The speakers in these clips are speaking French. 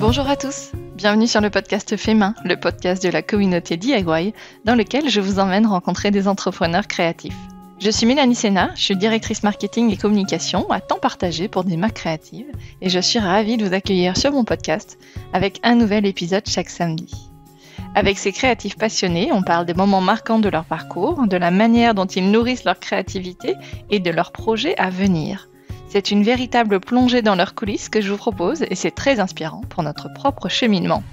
Bonjour à tous, bienvenue sur le podcast Fait Main, le podcast de la communauté DIY, dans lequel je vous emmène rencontrer des entrepreneurs créatifs. Je suis Mélanie Sénat, je suis directrice marketing et communication à temps partagé pour des marques créatives et je suis ravie de vous accueillir sur mon podcast avec un nouvel épisode chaque samedi. Avec ces créatifs passionnés, on parle des moments marquants de leur parcours, de la manière dont ils nourrissent leur créativité et de leurs projets à venir. C'est une véritable plongée dans leurs coulisses que je vous propose et c'est très inspirant pour notre propre cheminement.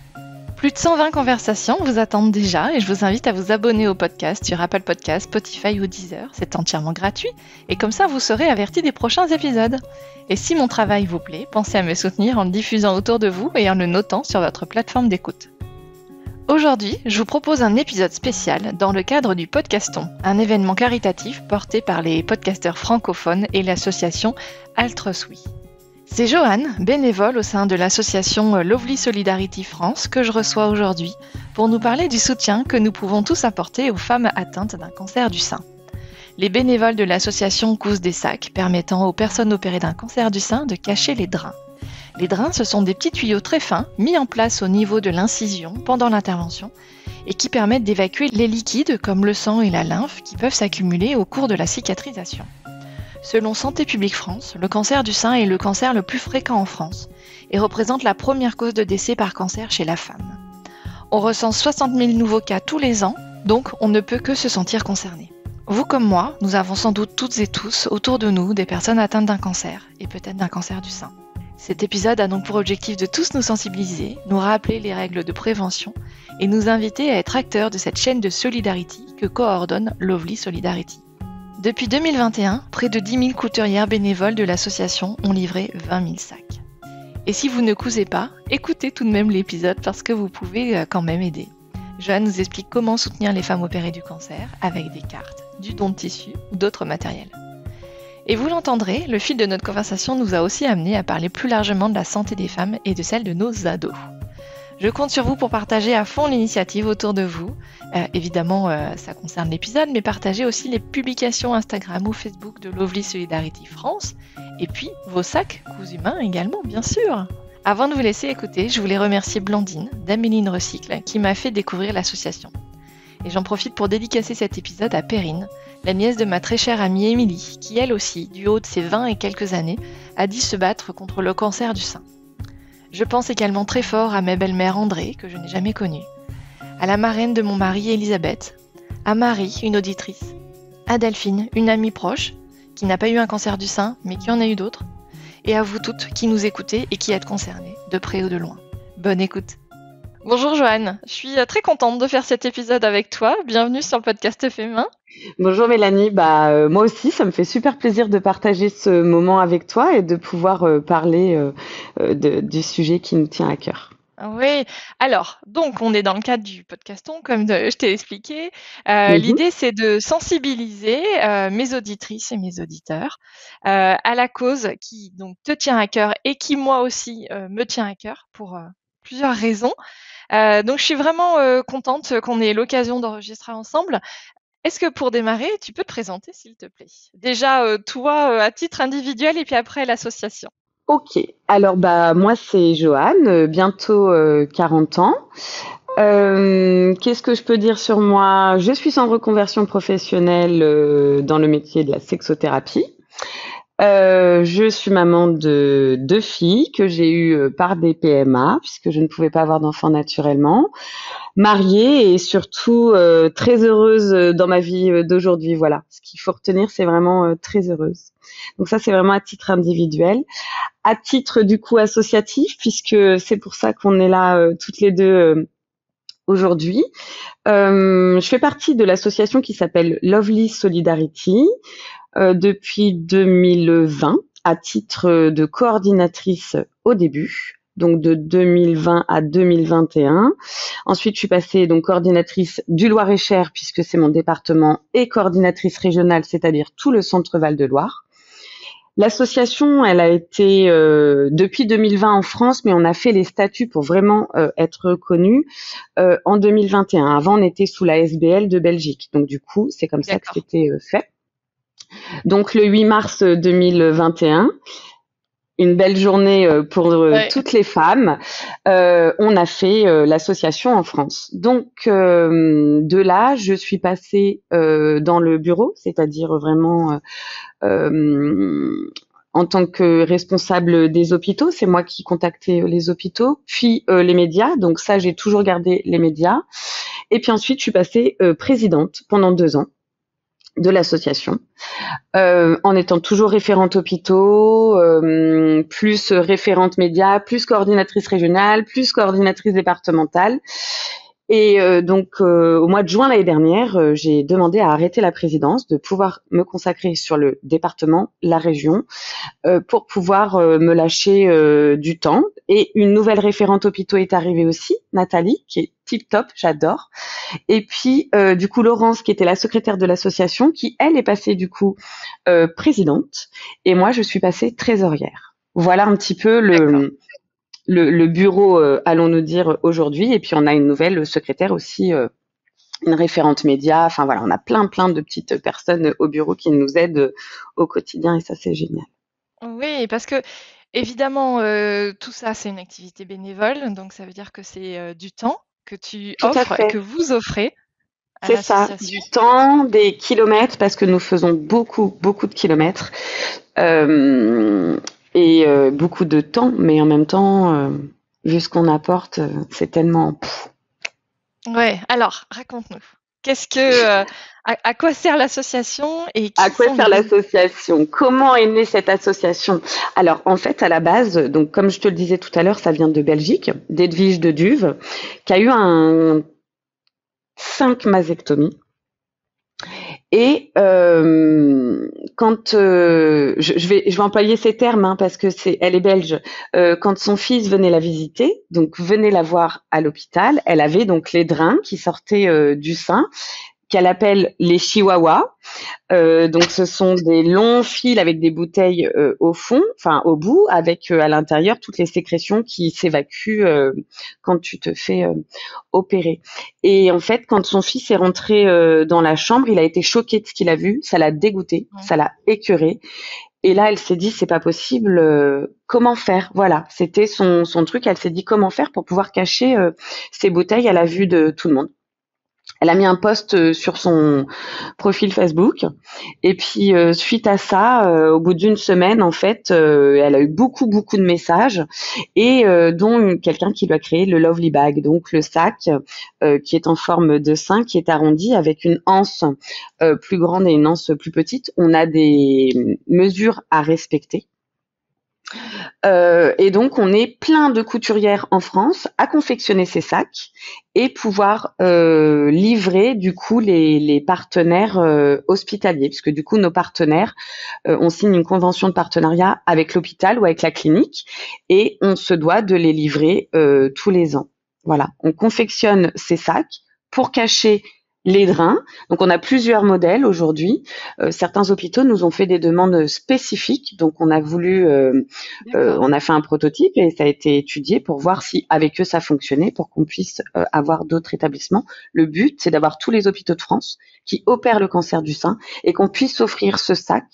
Plus de 120 conversations vous attendent déjà et je vous invite à vous abonner au podcast sur Apple Podcasts, Spotify ou Deezer. C'est entièrement gratuit et comme ça vous serez avertis des prochains épisodes. Et si mon travail vous plaît, pensez à me soutenir en le diffusant autour de vous et en le notant sur votre plateforme d'écoute. Aujourd'hui, je vous propose un épisode spécial dans le cadre du Podcaston, un événement caritatif porté par les podcasteurs francophones et l'association Altrosui. C'est Joanne, bénévole au sein de l'association Lovely Solidarity France, que je reçois aujourd'hui pour nous parler du soutien que nous pouvons tous apporter aux femmes atteintes d'un cancer du sein. Les bénévoles de l'association cousent des sacs permettant aux personnes opérées d'un cancer du sein de cacher les drains. Les drains, ce sont des petits tuyaux très fins mis en place au niveau de l'incision pendant l'intervention et qui permettent d'évacuer les liquides comme le sang et la lymphe qui peuvent s'accumuler au cours de la cicatrisation. Selon Santé publique France, le cancer du sein est le cancer le plus fréquent en France et représente la première cause de décès par cancer chez la femme. On recense 60 000 nouveaux cas tous les ans, donc on ne peut que se sentir concerné. Vous comme moi, nous avons sans doute toutes et tous autour de nous des personnes atteintes d'un cancer et peut-être d'un cancer du sein. Cet épisode a donc pour objectif de tous nous sensibiliser, nous rappeler les règles de prévention et nous inviter à être acteurs de cette chaîne de solidarité que coordonne Lovely Solidarity. Depuis 2021, près de 10 000 couturières bénévoles de l'association ont livré 20 000 sacs. Et si vous ne cousez pas, écoutez tout de même l'épisode parce que vous pouvez quand même aider. Joanne nous explique comment soutenir les femmes opérées du cancer avec des cartes, du don de tissu ou d'autres matériels. Et vous l'entendrez, le fil de notre conversation nous a aussi amené à parler plus largement de la santé des femmes et de celle de nos ados. Je compte sur vous pour partager à fond l'initiative autour de vous. Évidemment, ça concerne l'épisode, mais partagez aussi les publications Instagram ou Facebook de Lovely Solidarity France, et puis vos sacs cousus main également, bien sûr. Avant de vous laisser écouter, je voulais remercier Blandine d'Améline Recycle qui m'a fait découvrir l'association. Et j'en profite pour dédicacer cet épisode à Perrine, la nièce de ma très chère amie Émilie, qui elle aussi, du haut de ses 20 et quelques années, a dit se battre contre le cancer du sein. Je pense également très fort à ma belle-mère Andrée, que je n'ai jamais connue, à la marraine de mon mari Elisabeth, à Marie, une auditrice, à Delphine, une amie proche, qui n'a pas eu un cancer du sein, mais qui en a eu d'autres, et à vous toutes qui nous écoutez et qui êtes concernées, de près ou de loin. Bonne écoute. Bonjour Joanne, je suis très contente de faire cet épisode avec toi. Bienvenue sur le podcast Fait Main. Bonjour Mélanie, moi aussi ça me fait super plaisir de partager ce moment avec toi et de pouvoir parler du sujet qui nous tient à cœur. Oui, alors, donc on est dans le cadre du podcaston, comme je t'ai expliqué. L'idée c'est de sensibiliser mes auditrices et mes auditeurs à la cause qui donc te tient à cœur et qui moi aussi me tient à cœur pour plusieurs raisons. Donc je suis vraiment contente qu'on ait l'occasion d'enregistrer ensemble. Est-ce que pour démarrer, tu peux te présenter s'il te plaît? Déjà toi à titre individuel et puis après l'association. Ok, alors moi c'est Joanne, bientôt 40 ans. Qu'est-ce que je peux dire sur moi? Je suis en reconversion professionnelle dans le métier de la sexothérapie. Je suis maman de 2 filles que j'ai eues par des PMA puisque je ne pouvais pas avoir d'enfants naturellement, mariée et surtout très heureuse dans ma vie d'aujourd'hui. Voilà, ce qu'il faut retenir, c'est vraiment très heureuse. Donc ça, c'est vraiment à titre individuel. À titre du coup associatif, puisque c'est pour ça qu'on est là toutes les deux aujourd'hui. Je fais partie de l'association qui s'appelle Lovely Solidarity depuis 2020 à titre de coordinatrice au début, donc de 2020 à 2021. Ensuite, je suis passée donc coordinatrice du Loir-et-Cher puisque c'est mon département et coordinatrice régionale, c'est-à-dire tout le centre Val-de-Loire. L'association, elle a été depuis 2020 en France, mais on a fait les statuts pour vraiment être reconnue en 2021. Avant, on était sous la SBL de Belgique. Donc du coup, c'est comme ça que c'était fait. Donc le 8 mars 2021, une belle journée pour Ouais. toutes les femmes. On a fait l'association en France. Donc de là, je suis passée dans le bureau, c'est-à-dire vraiment en tant que responsable des hôpitaux. C'est moi qui contactais les hôpitaux, puis les médias. Donc ça, j'ai toujours gardé les médias. Et puis ensuite, je suis passée présidente pendant 2 ans de l'association, en étant toujours référente hôpitaux, plus référente médias, plus coordinatrice régionale, plus coordinatrice départementale. Et donc, au mois de juin l'année dernière, j'ai demandé à arrêter la présidence, de pouvoir me consacrer sur le département, la région, pour pouvoir me lâcher du temps. Et une nouvelle référente hôpitaux est arrivée aussi, Nathalie, qui est tip top, j'adore. Et puis, du coup, Laurence, qui était la secrétaire de l'association, qui, elle, est passée, du coup, présidente. Et moi, je suis passée trésorière. Voilà un petit peu le bureau, allons-nous dire, aujourd'hui. Et puis, on a une nouvelle secrétaire aussi, une référente média. Enfin, voilà, on a plein de petites personnes au bureau qui nous aident au quotidien. Et ça, c'est génial. Oui, parce que évidemment, tout ça, c'est une activité bénévole, donc ça veut dire que c'est du temps que tu Tout à offres, fait. que vous offrez à C'est ça, l'association. du temps, des kilomètres, parce que nous faisons beaucoup de kilomètres, euh, et beaucoup de temps, mais en même temps, vu ce qu'on apporte, c'est tellement... Ouais, alors raconte-nous. Qu'est-ce que, à quoi sert l'association et À qui quoi sont les sert l'association? Comment est née cette association? Alors, en fait, à la base, donc comme je te le disais tout à l'heure, ça vient de Belgique, d'Edwige de Duve, qui a eu 5 mastectomies. Et quand je vais employer ces termes, hein, parce que elle est belge. Quand son fils venait la visiter, donc venait la voir à l'hôpital, elle avait donc les drains qui sortaient du sein, qu'elle appelle les chihuahuas. Donc ce sont des longs fils avec des bouteilles au fond, enfin au bout, avec à l'intérieur toutes les sécrétions qui s'évacuent quand tu te fais opérer. Et en fait, quand son fils est rentré dans la chambre, il a été choqué de ce qu'il a vu, ça l'a dégoûté, Ouais. ça l'a écœuré. Et là, elle s'est dit, c'est pas possible, comment faire? Voilà, c'était son truc. Elle s'est dit comment faire pour pouvoir cacher ces bouteilles à la vue de tout le monde. Elle a mis un post sur son profil Facebook. Et puis, suite à ça, au bout d'une semaine, en fait, elle a eu beaucoup de messages, et dont quelqu'un qui lui a créé le Lovely Bag, donc le sac qui est en forme de sein, qui est arrondi avec une anse plus grande et une anse plus petite. On a des mesures à respecter. Et donc, on est plein de couturières en France à confectionner ces sacs et pouvoir livrer du coup les partenaires hospitaliers, puisque du coup nos partenaires, on signe une convention de partenariat avec l'hôpital ou avec la clinique, et on se doit de les livrer tous les ans. Voilà, on confectionne ces sacs pour cacher les drains. Donc on a plusieurs modèles aujourd'hui. Certains hôpitaux nous ont fait des demandes spécifiques, donc on a voulu on a fait un prototype et ça a été étudié pour voir si avec eux ça fonctionnait, pour qu'on puisse avoir d'autres établissements. Le but, c'est d'avoir tous les hôpitaux de France qui opèrent le cancer du sein et qu'on puisse offrir ce sac,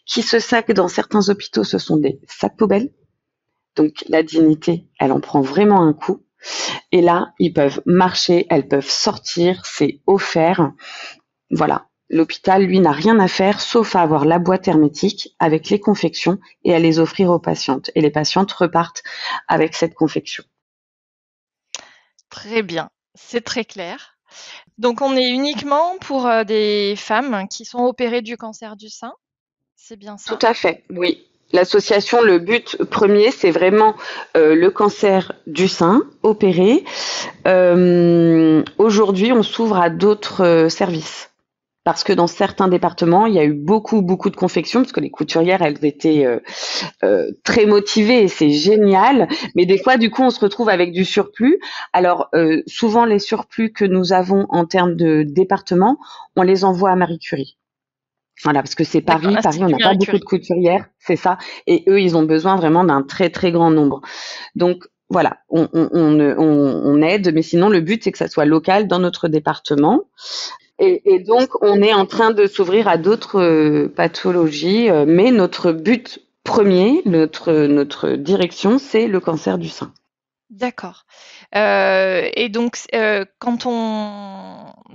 ce sac, dans certains hôpitaux, ce sont des sacs poubelles. Donc la dignité, elle en prend vraiment un coup. Et là, ils peuvent marcher, elles peuvent sortir, c'est offert. Voilà. L'hôpital, lui, n'a rien à faire sauf à avoir la boîte hermétique avec les confections et à les offrir aux patientes. Et les patientes repartent avec cette confection. Très bien, c'est très clair. Donc on est uniquement pour des femmes qui sont opérées du cancer du sein, c'est bien ça? Tout à fait, oui. L'association, le but premier, c'est vraiment le cancer du sein opéré. Aujourd'hui, on s'ouvre à d'autres services. Parce que dans certains départements, il y a eu beaucoup de confections, parce que les couturières, elles étaient très motivées et c'est génial. Mais des fois, du coup, on se retrouve avec du surplus. Alors, souvent, les surplus que nous avons en termes de département, on les envoie à Marie Curie. Voilà, parce que c'est D'accord, Paris. Paris, on l'Institut n'a pas Marie beaucoup Curie. de couturières, c'est ça. Et eux, ils ont besoin vraiment d'un très grand nombre. Donc, voilà, on aide, mais sinon, le but, c'est que ça soit local dans notre département. Et donc, on est en train de s'ouvrir à d'autres pathologies, mais notre but premier, notre direction, c'est le cancer du sein. D'accord. Et donc,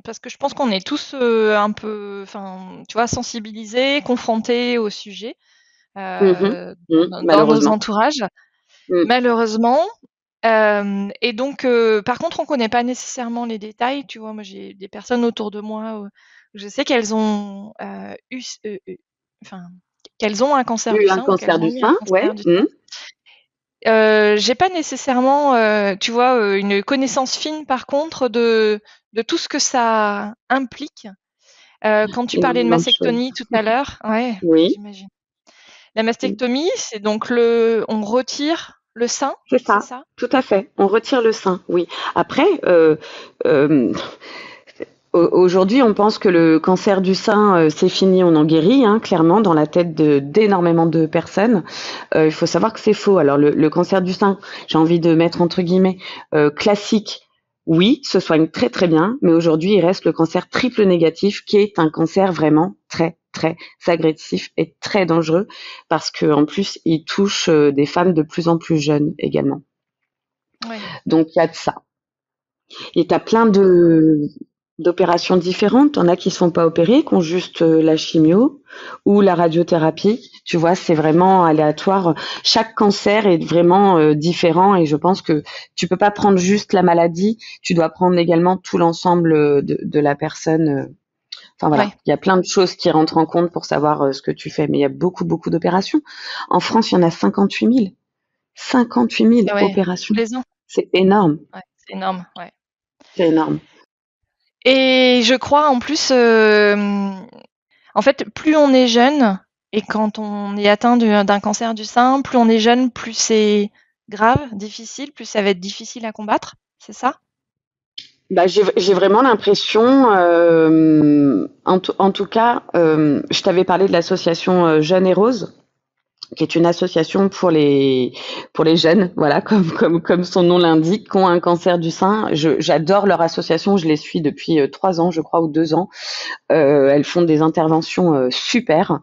parce que je pense qu'on est tous un peu, enfin, tu vois, sensibilisés, confrontés au sujet dans nos Malheureusement. entourages, Mm. malheureusement. Et donc, par contre, on connaît pas nécessairement les détails. Tu vois, moi, j'ai des personnes autour de moi où je sais qu'elles ont enfin, qu'elles ont un cancer du Eu un sein ou cancer qu'elles ont du eu un sein, ouais. cancer du sein. J'ai pas nécessairement, tu vois, une connaissance fine par contre de tout ce que ça implique. Quand tu parlais de Énormément de choses. mastectomie tout à l'heure, ouais, Oui, j'imagine. La mastectomie, c'est donc on retire le sein, c'est c'est ça. ça? Tout à fait. On retire le sein, oui. Après, euh, aujourd'hui, on pense que le cancer du sein, c'est fini, on en guérit, hein, clairement, dans la tête d'énormément de personnes. Il faut savoir que c'est faux. Alors, le cancer du sein, j'ai envie de mettre entre guillemets classique. Oui, se soigne très très bien, mais aujourd'hui, il reste le cancer triple négatif, qui est un cancer vraiment très très agressif et très dangereux, parce que en plus, il touche des femmes de plus en plus jeunes également. Ouais. Donc, il y a de ça. Et tu as plein d'opérations différentes. T'en as qui sont pas opérées, qui ont juste la chimio ou la radiothérapie. Tu vois, c'est vraiment aléatoire. Chaque cancer est vraiment différent et je pense que tu peux pas prendre juste la maladie. Tu dois prendre également tout l'ensemble de la personne. Enfin voilà, Ouais. il y a plein de choses qui rentrent en compte pour savoir ce que tu fais. Mais il y a beaucoup, beaucoup d'opérations. En France, il y en a 58 000. 58 000 Ah ouais, tous opérations. les ans. C'est énorme. Ouais, c'est énorme, ouais. C'est énorme. Et je crois en plus, en fait, plus on est jeune et quand on est atteint d'un cancer du sein, plus on est jeune, plus c'est grave, difficile, plus ça va être difficile à combattre, c'est ça? Bah, j'ai vraiment l'impression, en tout cas, je t'avais parlé de l'association Jeunes et Roses, qui est une association pour les jeunes, voilà, comme son nom l'indique, qui ont un cancer du sein. J'adore leur association, je les suis depuis 3 ans, je crois, ou 2 ans. Elles font des interventions super.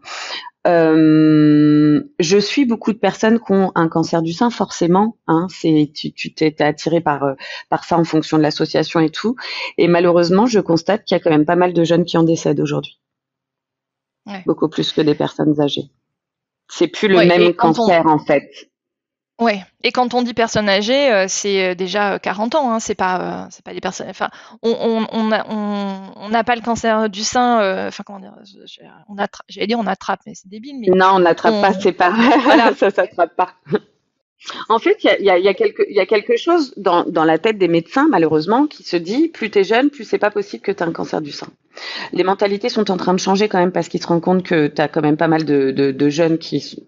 Je suis beaucoup de personnes qui ont un cancer du sein, forcément. Hein, tu t'es attiré par ça en fonction de l'association et tout. Et malheureusement, je constate qu'il y a quand même pas mal de jeunes qui en décèdent aujourd'hui, Ouais. beaucoup plus que des personnes âgées. C'est plus le Ouais, et même quand on cancer en fait. ouais, et quand on dit personnes âgées, c'est déjà 40 ans, hein, c'est pas des personnes. Enfin, on n'a pas le cancer du sein. Enfin, comment dire, j'allais dire on attrape, mais c'est débile. Mais Non, on n'attrape on, pas, c'est pas voilà, ça s'attrape pas. En fait, il y a quelque chose dans la tête des médecins, malheureusement, qui se dit plus t'es jeune, plus c'est pas possible que tu aies un cancer du sein. Les mentalités sont en train de changer quand même parce qu'ils se rendent compte que tu as quand même pas mal de jeunes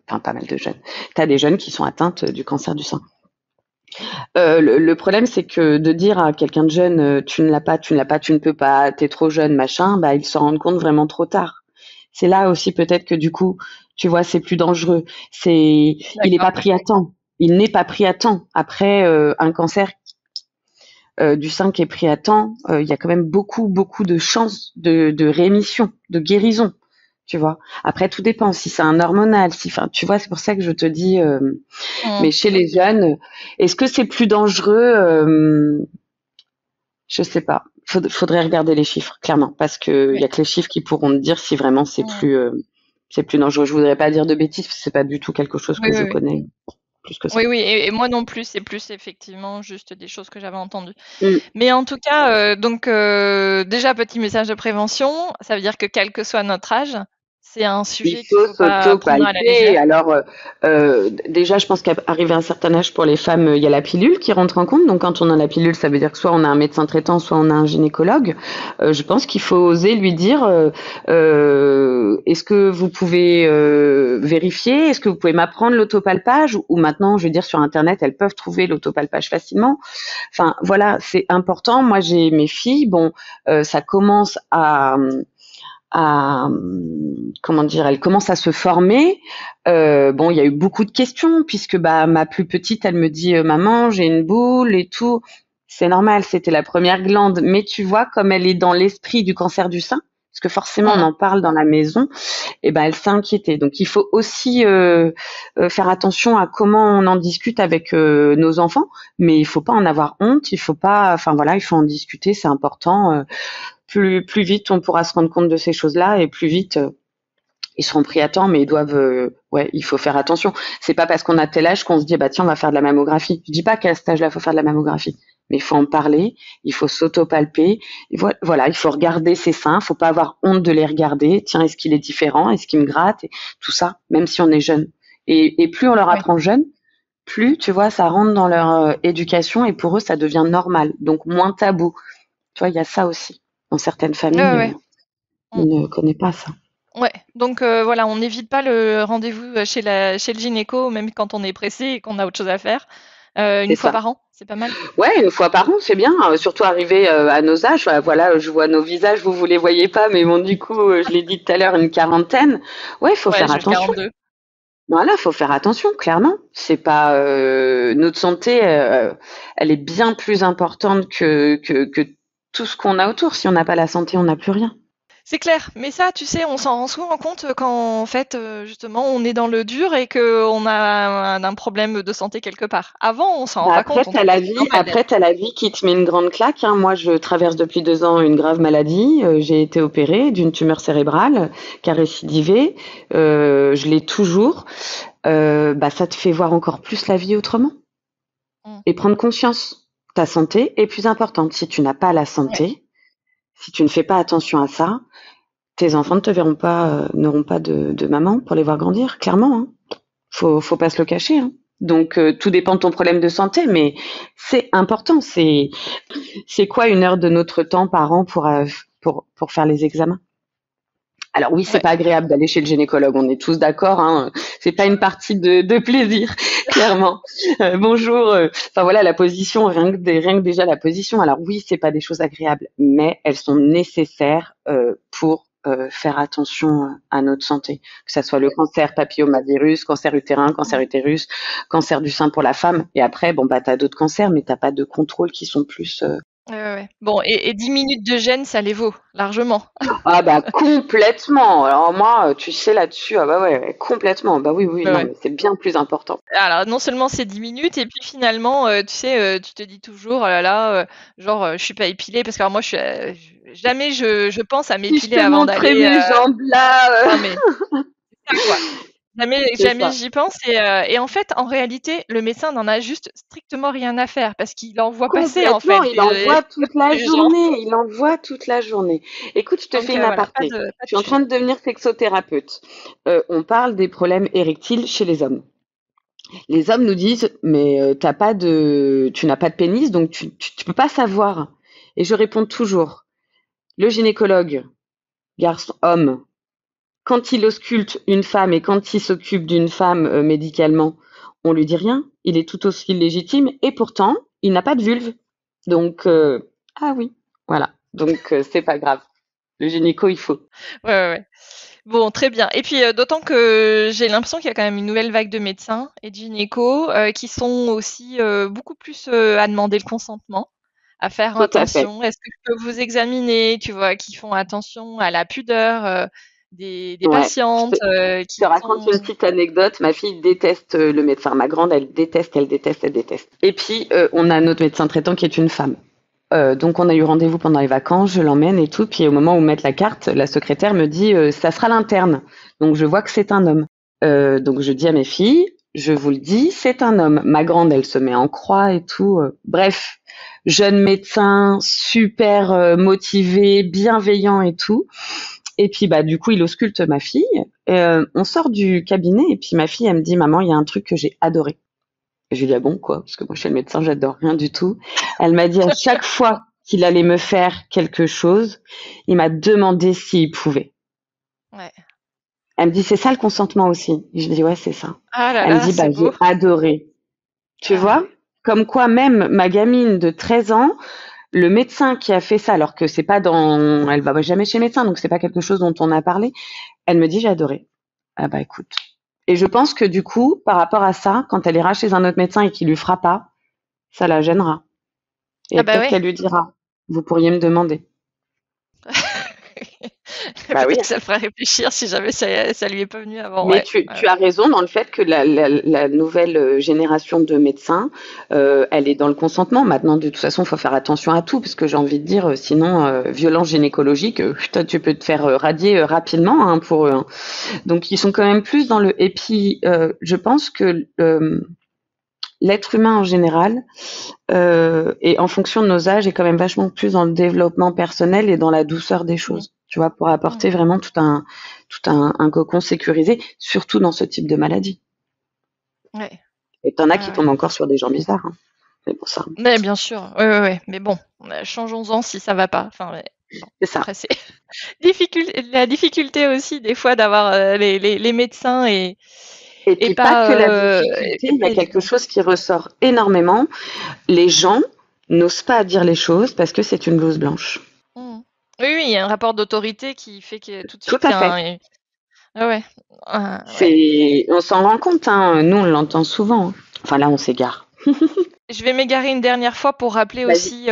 enfin pas mal de jeunes, tu as des jeunes qui sont atteintes du cancer du sein. Le problème, c'est que de dire à quelqu'un de jeune, tu ne l'as pas, tu ne l'as pas, tu ne peux pas, t'es trop jeune, machin, bah ils se rendent compte vraiment trop tard. C'est là aussi peut-être que du coup, tu vois, c'est plus dangereux. Il n'est d'accord. pas pris à temps. Il n'est pas pris à temps. Après, un cancer du sein qui est pris à temps, il y a quand même beaucoup, beaucoup de chances de rémission, de guérison, tu vois. Après, tout dépend si c'est un hormonal, si, enfin, tu vois, c'est pour ça que je te dis, Mm. mais chez les jeunes, est-ce que c'est plus dangereux Je sais pas. Faudrait regarder les chiffres, clairement, parce que il y Oui. a que les chiffres qui pourront te dire si vraiment Mm. c'est plus dangereux. Je voudrais pas dire de bêtises, parce que c'est pas du tout quelque chose Oui, que oui, je oui. connais plus que ça. Oui, oui, et moi non plus, c'est plus effectivement juste des choses que j'avais entendues. Mm. Mais en tout cas, donc déjà petit message de prévention, ça veut dire que quel que soit notre âge, c'est un Il sujet qu'il faut faut pas prendre à la s'auto-palper. légère. Alors, déjà, je pense qu'arrivé à un certain âge pour les femmes, il y a la pilule qui rentre en compte. Donc, quand on a la pilule, ça veut dire que soit on a un médecin traitant, soit on a un gynécologue. Je pense qu'il faut oser lui dire, est-ce que vous pouvez vérifier? Est-ce que vous pouvez m'apprendre l'autopalpage? Ou maintenant, je veux dire, sur Internet, elles peuvent trouver l'autopalpage facilement. Enfin, voilà, c'est important. Moi, j'ai mes filles. Bon, ça commence à comment dire, elle commence à se former. Bon, il y a eu beaucoup de questions puisque bah ma plus petite, elle me dit maman, j'ai une boule et tout. C'est normal, c'était la première glande. Mais tu vois, comme elle est dans l'esprit du cancer du sein, parce que forcément on en parle dans la maison, et ben elle s'est inquiétée. Donc il faut aussi faire attention à comment on en discute avec nos enfants, mais il faut pas en avoir honte, il faut pas, enfin voilà, il faut en discuter, c'est important. Plus vite on pourra se rendre compte de ces choses-là, et plus vite ils seront pris à temps, mais ils doivent, ouais, il faut faire attention. C'est pas parce qu'on a tel âge qu'on se dit, bah tiens, on va faire de la mammographie. Je dis pas qu'à cet âge-là, il faut faire de la mammographie, mais il faut en parler, il faut s'autopalper. Voilà, il faut regarder ses seins, faut pas avoir honte de les regarder. Tiens, est-ce qu'il est différent? Est-ce qu'il me gratte? Et tout ça, même si on est jeune. Et plus on leur apprend jeune, plus, tu vois, ça rentre dans leur éducation, et pour eux, ça devient normal. Donc moins tabou. Tu vois, il y a ça aussi. Dans certaines familles, on ne connaît pas ça. Ouais, donc voilà, on n'évite pas le rendez-vous chez le gynéco, même quand on est pressé et qu'on a autre chose à faire. Une fois par an, c'est pas mal. Ouais, une fois par an, c'est bien. Surtout arrivé à nos âges. Voilà, je vois nos visages, vous les voyez pas, mais bon, du coup, je l'ai dit tout à l'heure, une quarantaine. Ouais, il faut faire attention. 42. Voilà, faut faire attention, clairement. C'est pas notre santé, elle est bien plus importante que tout ce qu'on a autour. Si on n'a pas la santé, on n'a plus rien. C'est clair, mais ça, tu sais, on s'en rend souvent compte quand, en fait, justement, on est dans le dur et qu'on a un problème de santé quelque part. Avant, on s'en rend pas compte. Après, t'as la vie qui te met une grande claque. Hein. Moi, je traverse depuis 2 ans une grave maladie. J'ai été opérée d'une tumeur cérébrale qui a récidivé. Je l'ai toujours. Ça te fait voir encore plus la vie autrement et prendre conscience. Ta santé est plus importante. Si tu n'as pas la santé, si tu ne fais pas attention à ça, tes enfants ne te verront pas, n'auront pas de maman pour les voir grandir, clairement. Hein. Faut pas se le cacher. Hein. Donc tout dépend de ton problème de santé, mais c'est important. C'est quoi 1 heure de notre temps par an pour faire les examens? Alors oui, c'est pas agréable d'aller chez le gynécologue, on est tous d'accord. Hein. C'est pas une partie de plaisir, clairement. Bonjour. Enfin voilà, la position, rien que déjà la position. Alors oui, c'est pas des choses agréables, mais elles sont nécessaires pour faire attention à notre santé, que ça soit le cancer papillomavirus, cancer utérin, cancer utérus, cancer du sein pour la femme. Et après, bon bah t'as d'autres cancers, mais t'as pas de contrôles qui sont plus Ouais. Bon, et 10 minutes de gêne, ça les vaut, largement. Ah bah complètement. Alors moi, tu sais là-dessus, ah bah ouais, complètement. Bah oui, non, mais c'est bien plus important. Alors non seulement c'est 10 minutes, et puis finalement, tu sais, tu te dis toujours, oh là là, je suis pas épilée, parce que alors moi, jamais je pense à m'épiler avant d'aller. Si je te montrais mes jambes là. Non mais c'est ça, quoi. Jamais j'y pense, et en fait, en réalité, le médecin n'en a juste strictement rien à faire parce qu'il en voit passer, en fait. Il en voit toute la journée. Écoute, je te fais une aparté. Je suis en train de devenir sexothérapeute. On parle des problèmes érectiles chez les hommes. Les hommes nous disent, mais tu n'as pas de pénis, donc tu peux pas savoir. Et je réponds toujours, le gynécologue, homme, quand il ausculte une femme et quand il s'occupe d'une femme médicalement, on lui dit rien. Il est tout aussi légitime, et pourtant, il n'a pas de vulve. Donc, ah oui, voilà. Donc, c'est pas grave. Le gynéco, il faut. Ouais. Bon, très bien. Et puis, d'autant que j'ai l'impression qu'il y a quand même une nouvelle vague de médecins et de gynécos qui sont aussi beaucoup plus à demander le consentement, à faire attention. Est-ce que je peux vous examiner, tu vois, qui font attention à la pudeur des patientes. Je te raconte une petite anecdote. Ma fille déteste le médecin. Ma grande, elle déteste. Et puis, on a notre médecin traitant qui est une femme. Donc on a eu rendez-vous pendant les vacances, je l'emmène et tout, puis au moment où mettre la carte, la secrétaire me dit ça sera l'interne. Donc je vois que c'est un homme. Donc je dis à mes filles, je vous le dis, c'est un homme. Ma grande, elle se met en croix et tout. Bref, jeune médecin, super motivé, bienveillant et tout. Et puis bah du coup il ausculte ma fille. On sort du cabinet et puis ma fille elle me dit maman il y a un truc que j'ai adoré. Je lui dis ah bon quoi, parce que moi je suis le médecin, j'adore rien du tout. Elle m'a dit à chaque fois qu'il allait me faire quelque chose, il m'a demandé s'il pouvait. Ouais. Elle me dit c'est ça le consentement aussi. Je lui dis ouais c'est ça. Ah là elle là, me dit bah j'ai adoré. Tu vois, comme quoi même ma gamine de 13 ans, le médecin qui a fait ça, alors que c'est pas dans, elle va jamais chez le médecin, donc c'est pas quelque chose dont on a parlé. Elle me dit j'ai adoré. Ah bah écoute. Et je pense que du coup, par rapport à ça, quand elle ira chez un autre médecin et qu'il lui fera pas, ça la gênera. Et peut-être qu'elle lui dira, vous pourriez me demander. Bah oui. Peut-être que ça le fera réfléchir si jamais ça lui est pas venu avant. Mais Ouais. tu as raison dans le fait que la nouvelle génération de médecins, elle est dans le consentement. Maintenant, de toute façon, il faut faire attention à tout, parce que j'ai envie de dire, sinon, violence gynécologique, putain, tu peux te faire radier rapidement, hein, pour eux, hein. Donc, ils sont quand même plus dans le. Et puis, je pense que l'être humain en général, et en fonction de nos âges, est quand même vachement plus dans le développement personnel et dans la douceur des Mm. choses. Tu vois, pour Mm. apporter vraiment tout un cocon sécurisé, surtout dans ce type de maladie. Ouais. Et t'en as Ouais, qui ouais. tombent encore sur des gens bizarres, hein. C'est pour ça. Mais bien sûr, ouais, ouais, ouais. Mais bon, changeons-en si ça va pas. Enfin, ouais. Bon. C'est ça. Après, c'est la difficulté aussi des fois d'avoir les médecins Et et puis pas que la et difficulté, il y pas a quelque évident. chose qui ressort énormément. Les gens n'osent pas dire les choses parce que c'est une blouse blanche. Mm. Oui, oui, il y a un rapport d'autorité qui fait que tout de Tout suite, il à y a fait. un. Ah ouais, ouais. On s'en rend compte, hein. Nous, on l'entend souvent, hein. Enfin, là, on s'égare. Je vais m'égarer une dernière fois pour rappeler Vas-y. aussi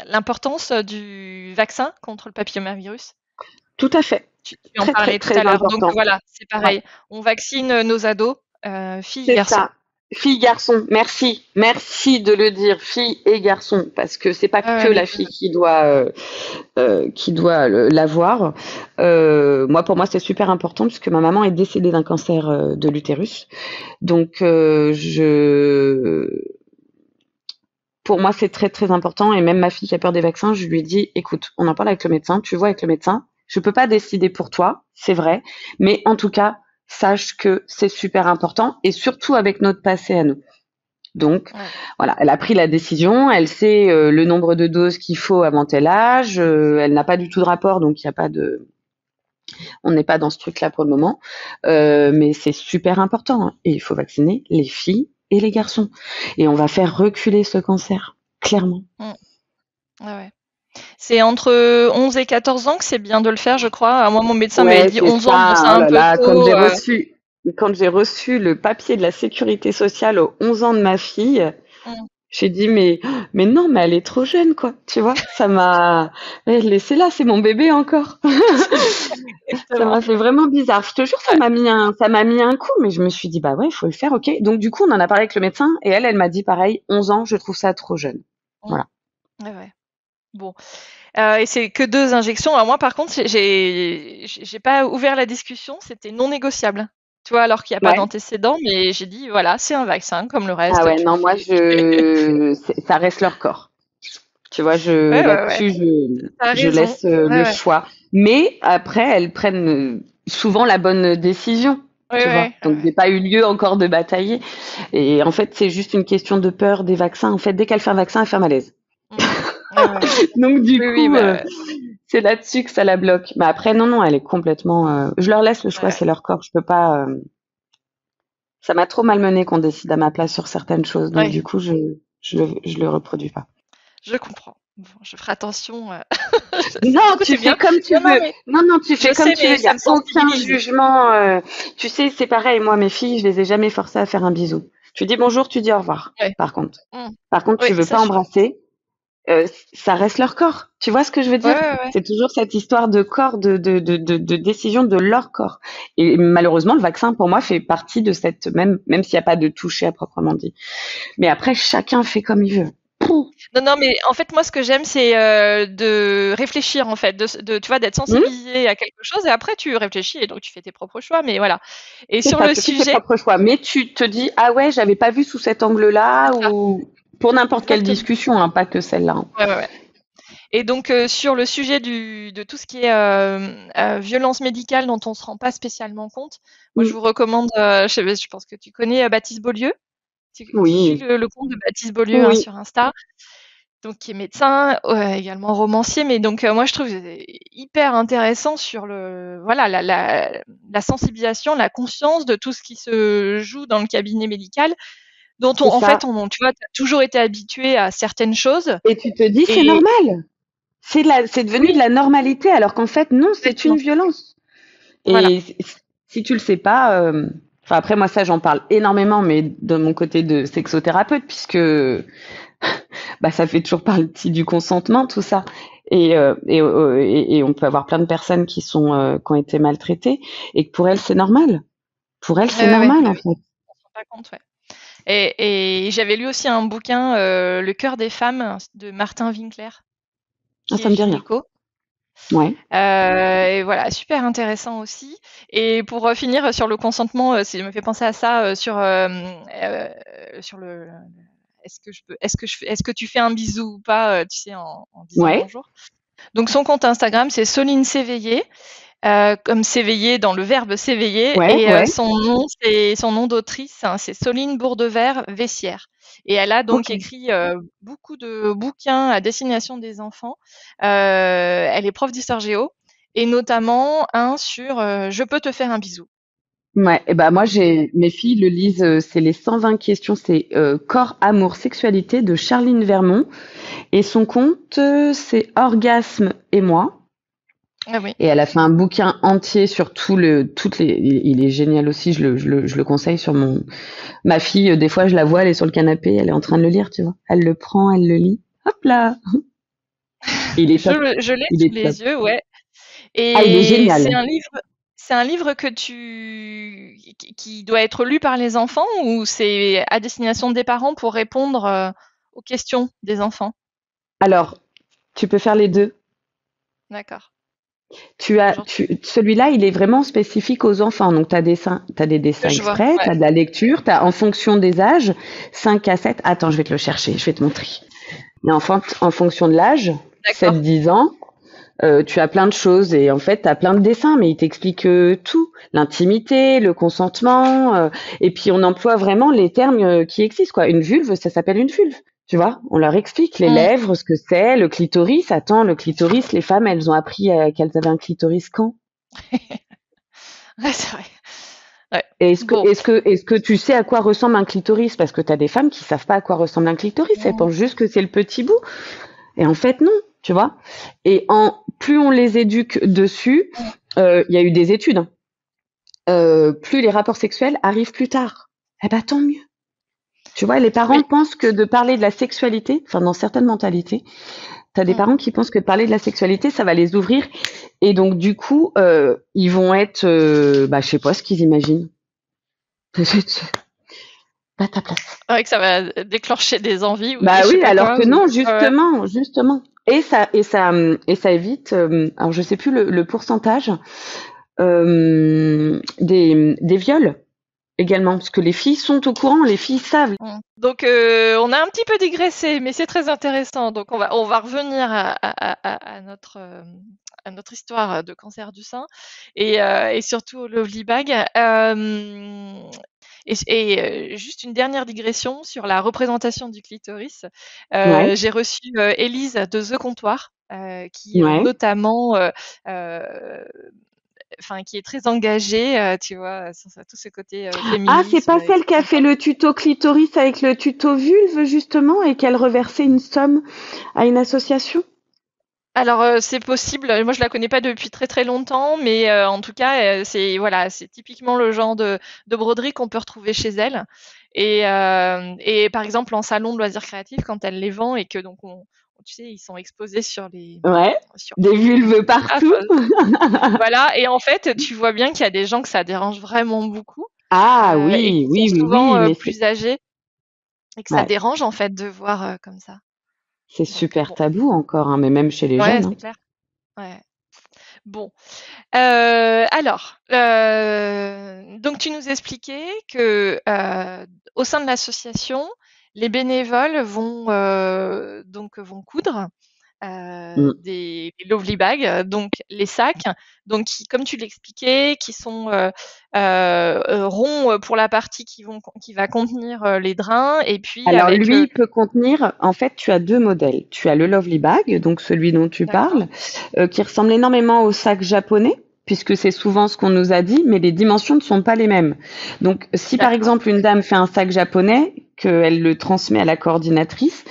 l'importance du vaccin contre le papillomavirus. Tout à fait. Tu en Très, très, parlais tout très à l'heure. Donc important. voilà, c'est Ouais. pareil. On vaccine nos ados, filles et C'est garçons. ça. Fille, garçon, merci. Merci de le dire, fille et garçon, parce que c'est pas Ouais, que ouais, les la deux. fille qui doit l'avoir. Pour moi, c'est super important puisque ma maman est décédée d'un cancer de l'utérus. Donc, pour moi, c'est très très important. Et même ma fille qui a peur des vaccins, je lui ai dit, écoute, on en parle avec le médecin, tu vois avec le médecin. Je peux pas décider pour toi, c'est vrai, mais en tout cas, sache que c'est super important et surtout avec notre passé à nous. Donc, Ouais. voilà, elle a pris la décision, elle sait le nombre de doses qu'il faut avant tel âge, elle n'a pas du tout de rapport, donc il y a pas de, on n'est pas dans ce truc-là pour le moment, mais c'est super important, hein. Et il faut vacciner les filles et les garçons, et on va faire reculer ce cancer, clairement. Mm. Ouais, ouais. C'est entre 11 et 14 ans que c'est bien de le faire, je crois. Moi, mon médecin m'avait Ouais, dit c'est 11 ans, bon, c'est ça. Oh un là peu là, tôt. quand j'ai reçu le papier de la sécurité sociale aux 11 ans de ma fille, Mm. j'ai dit mais non, mais elle est trop jeune, quoi. Tu vois, ça m'a laissez-la, c'est mon bébé encore. Ça Exactement. m'a fait vraiment bizarre. Je te jure, Ouais. ça m'a mis un coup, mais je me suis dit, bah ouais, il faut le faire, ok. Donc, du coup, on en a parlé avec le médecin et elle m'a dit pareil, 11 ans, je trouve ça trop jeune. Mm. Voilà. Ouais, ouais. Bon. Et c'est que 2 injections. Alors moi, par contre, j'ai pas ouvert la discussion, c'était non négociable. Tu vois, alors qu'il y a pas Ouais. d'antécédent, mais j'ai dit: «Voilà, c'est un vaccin comme le Ah reste, ouais, tu le non, moi, fais». ça reste leur corps. Tu vois, Ouais, ouais, ouais, là-dessus, tu je raison. laisse Ouais, le ouais. choix. Mais après, elles prennent souvent la bonne décision. Ouais, Tu vois, ouais, donc ouais. j'ai pas eu lieu encore de batailler. Et en fait, c'est juste une question de peur des vaccins. En fait, dès qu'elle fait un vaccin, elle fait un malaise. Mmh. Ouais, ouais. Donc du Oui, oui, coup, bah, c'est là-dessus que ça la bloque. Mais après, non, non, elle est complètement. Je leur laisse le ouais, choix, ouais, c'est leur corps. Je peux pas. Ça m'a trop malmené qu'on décide à ma place sur certaines choses. Donc ouais, du coup, je le reproduis pas. je comprends. Bon, je ferai attention, Non, tu c'est fais bien. comme tu Non, non, veux. mais Non, non, tu je fais comme sais, tu veux. mais Il y ça a me aucun sensibilise. jugement. Tu sais, c'est pareil. Moi, mes filles, je les ai jamais forcées à faire un bisou. Tu dis bonjour, tu dis au revoir. Ouais. Par contre. Mmh. Par contre, Oui, tu veux ça, pas je suis embrasser. Ça reste leur corps. Tu vois ce que je veux ouais, dire? ouais, ouais. C'est toujours cette histoire de corps, de décision de leur corps. Et malheureusement, le vaccin, pour moi, fait partie de cette même s'il n'y a pas de toucher à proprement dit. Mais après, chacun fait comme il veut. Pouh. Non, non, mais en fait, moi, ce que j'aime, c'est de réfléchir, en fait, tu vois, d'être Hmm. sensibilisé à quelque chose, et après, tu réfléchis, et donc tu fais tes propres choix, mais voilà. Et C'est sur ça, le tu fais tes sujet, propres choix. Mais tu te dis, ah ouais, j'avais pas vu sous cet c'est angle-là, ça, ou pour n'importe quelle exactement. discussion, hein, pas que celle-là, hein. Ouais, ouais, ouais. Et donc, sur le sujet de tout ce qui est violence médicale dont on ne se rend pas spécialement compte, moi, je Hmm. vous recommande, je pense que tu connais Baptiste Beaulieu. Tu suis Oui, le compte de Baptiste Beaulieu hein, oui, sur Insta. Donc qui est médecin, également romancier, mais donc moi je trouve hyper intéressant sur le voilà la sensibilisation, la conscience de tout ce qui se joue dans le cabinet médical, dont c'est en fait ça. tu vois, tu as toujours été habitué à certaines choses Et tu te dis, c'est et normal. C'est devenu de oui, la normalité, alors qu'en fait, non, c'est une complètement. violence. Voilà. Et si tu le sais pas, enfin après moi ça j'en parle énormément, mais de mon côté de sexothérapeute, puisque bah ça fait toujours partie du consentement tout ça. Et on peut avoir plein de personnes qui ont été maltraitées et que pour elles, c'est normal. Pour elles, c'est normal, en fait. On se rend pas compte, ouais. Et j'avais lu aussi un bouquin, Le cœur des femmes, de Martin Winkler, Ah, qui ça est me dit rien. gynéco. Ouais. Et voilà, super intéressant aussi. Et pour finir sur le consentement, ça me fait penser à ça sur le est-ce que tu fais un bisou ou pas, tu sais, en disant Ouais. bonjour. Donc son compte Instagram, c'est Soline S'éveiller, comme s'éveiller dans le verbe s'éveiller, Ouais, et ouais. son nom d'autrice, hein, c'est Soline Bourdevert-Vessière. Et elle a donc Ok. écrit beaucoup de bouquins à destination des enfants. Elle est prof d'histoire géo, et notamment un sur Je peux te faire un bisou. Ouais. Et ben moi, Donc, mes filles le lisent. C'est les 120 questions. C'est Corps, amour, sexualité de Charline Vermont. Et son compte, c'est Orgasme et moi. ah oui. Et elle a fait un bouquin entier sur il est génial aussi, je le conseille sur ma fille, des fois, je la vois, elle est sur le canapé, elle est en train de le lire, tu vois. Elle le prend, elle le lit. Hop là! Il est top. Je l'ai Il sous est top. les yeux, ouais. Ah, il est Et génial. c'est un livre qui doit être lu par les enfants, ou c'est à destination des parents pour répondre aux questions des enfants? Alors, tu peux faire les deux. D'accord. Genre, Celui-là, il est vraiment spécifique aux enfants. Donc, t'as des dessins je vois, exprès, ouais, t'as de la lecture, t'as en fonction des âges, 5 à 7. Attends, je vais te le chercher, je vais te montrer. Et en fonction de l'âge, d'accord. 7-10 ans, tu as plein de choses et en fait, tu as plein de dessins, mais ils t'expliquent tout, l'intimité, le consentement, et puis on emploie vraiment les termes qui existent, quoi. Une vulve, ça s'appelle une vulve, tu vois. On leur explique les Mmh. lèvres, ce que c'est, le clitoris. Attends, le clitoris, les femmes, elles ont appris qu'elles avaient un clitoris quand? Ouais, c'est vrai. Ouais. Et Bon. est-ce que tu sais à quoi ressemble un clitoris? Parce que tu as des femmes qui savent pas à quoi ressemble un clitoris, elles Mmh. pensent juste que c'est le petit bout. Et en fait, non, tu vois. Et plus on les éduque dessus, Mmh. il y a eu des études, hein. Plus les rapports sexuels arrivent plus tard. Eh ben, tant mieux. Tu vois, les parents Oui. pensent que de parler de la sexualité, enfin, dans certaines mentalités, tu as des Mmh. parents qui pensent que de parler de la sexualité, ça va les ouvrir. Et donc, du coup, ils vont être, je sais pas ce qu'ils imaginent. Pas ta place. Ouais, que ça va déclencher des envies, ou je Bah sais oui, pas alors quoi. que non, Ouais, ouais. justement. Et ça évite, alors je sais plus le pourcentage, des viols également, parce que les filles sont au courant, les filles savent. Mmh. Donc, on a un petit peu digressé, mais c'est très intéressant. Donc, on va revenir à notre histoire de cancer du sein, et surtout au Lovely Bag. Juste une dernière digression sur la représentation du clitoris. Ouais, J'ai reçu Élise de The Comptoir, qui ouais. notamment, enfin, qui est très engagée, tu vois, sur tout ce côté Ah, c'est féminisme, pas celle qui a fait le tuto clitoris avec le tuto vulve, justement, et qu'elle reversait une somme à une association? Alors, c'est possible. Moi, je la connais pas depuis très, très longtemps, mais en tout cas, c'est voilà, c'est typiquement le genre de broderie qu'on peut retrouver chez elle. Et par exemple, en salon de loisirs créatifs, quand elle les vend, et que donc tu sais, ils sont exposés Ouais, sur des vulves photographes, partout. voilà. Et en fait, tu vois bien qu'il y a des gens que ça dérange vraiment beaucoup, Ah et oui, qui sont oui, oui, souvent oui, mais plus âgés, et que ça ouais, dérange, en fait, de voir comme ça. c'est Donc super bon, tabou encore, hein, mais même chez les ouais, jeunes, hein. c'est clair. Ouais. Bon. Alors, donc tu nous expliquais que, au sein de l'association, les bénévoles vont coudre, Mm. des lovely bags, donc les sacs, donc qui, comme tu l'expliquais, qui sont, ronds, pour la partie qui va contenir, les drains, et puis Alors avec, lui, il peut contenir, en fait, tu as deux modèles. Tu as le Lovely Bag, donc celui dont tu d'accord, parles, qui ressemble énormément au sac japonais, puisque c'est souvent ce qu'on nous a dit, mais les dimensions ne sont pas les mêmes. Donc si par d'accord, exemple une dame fait un sac japonais, qu'elle le transmet à la coordinatrice,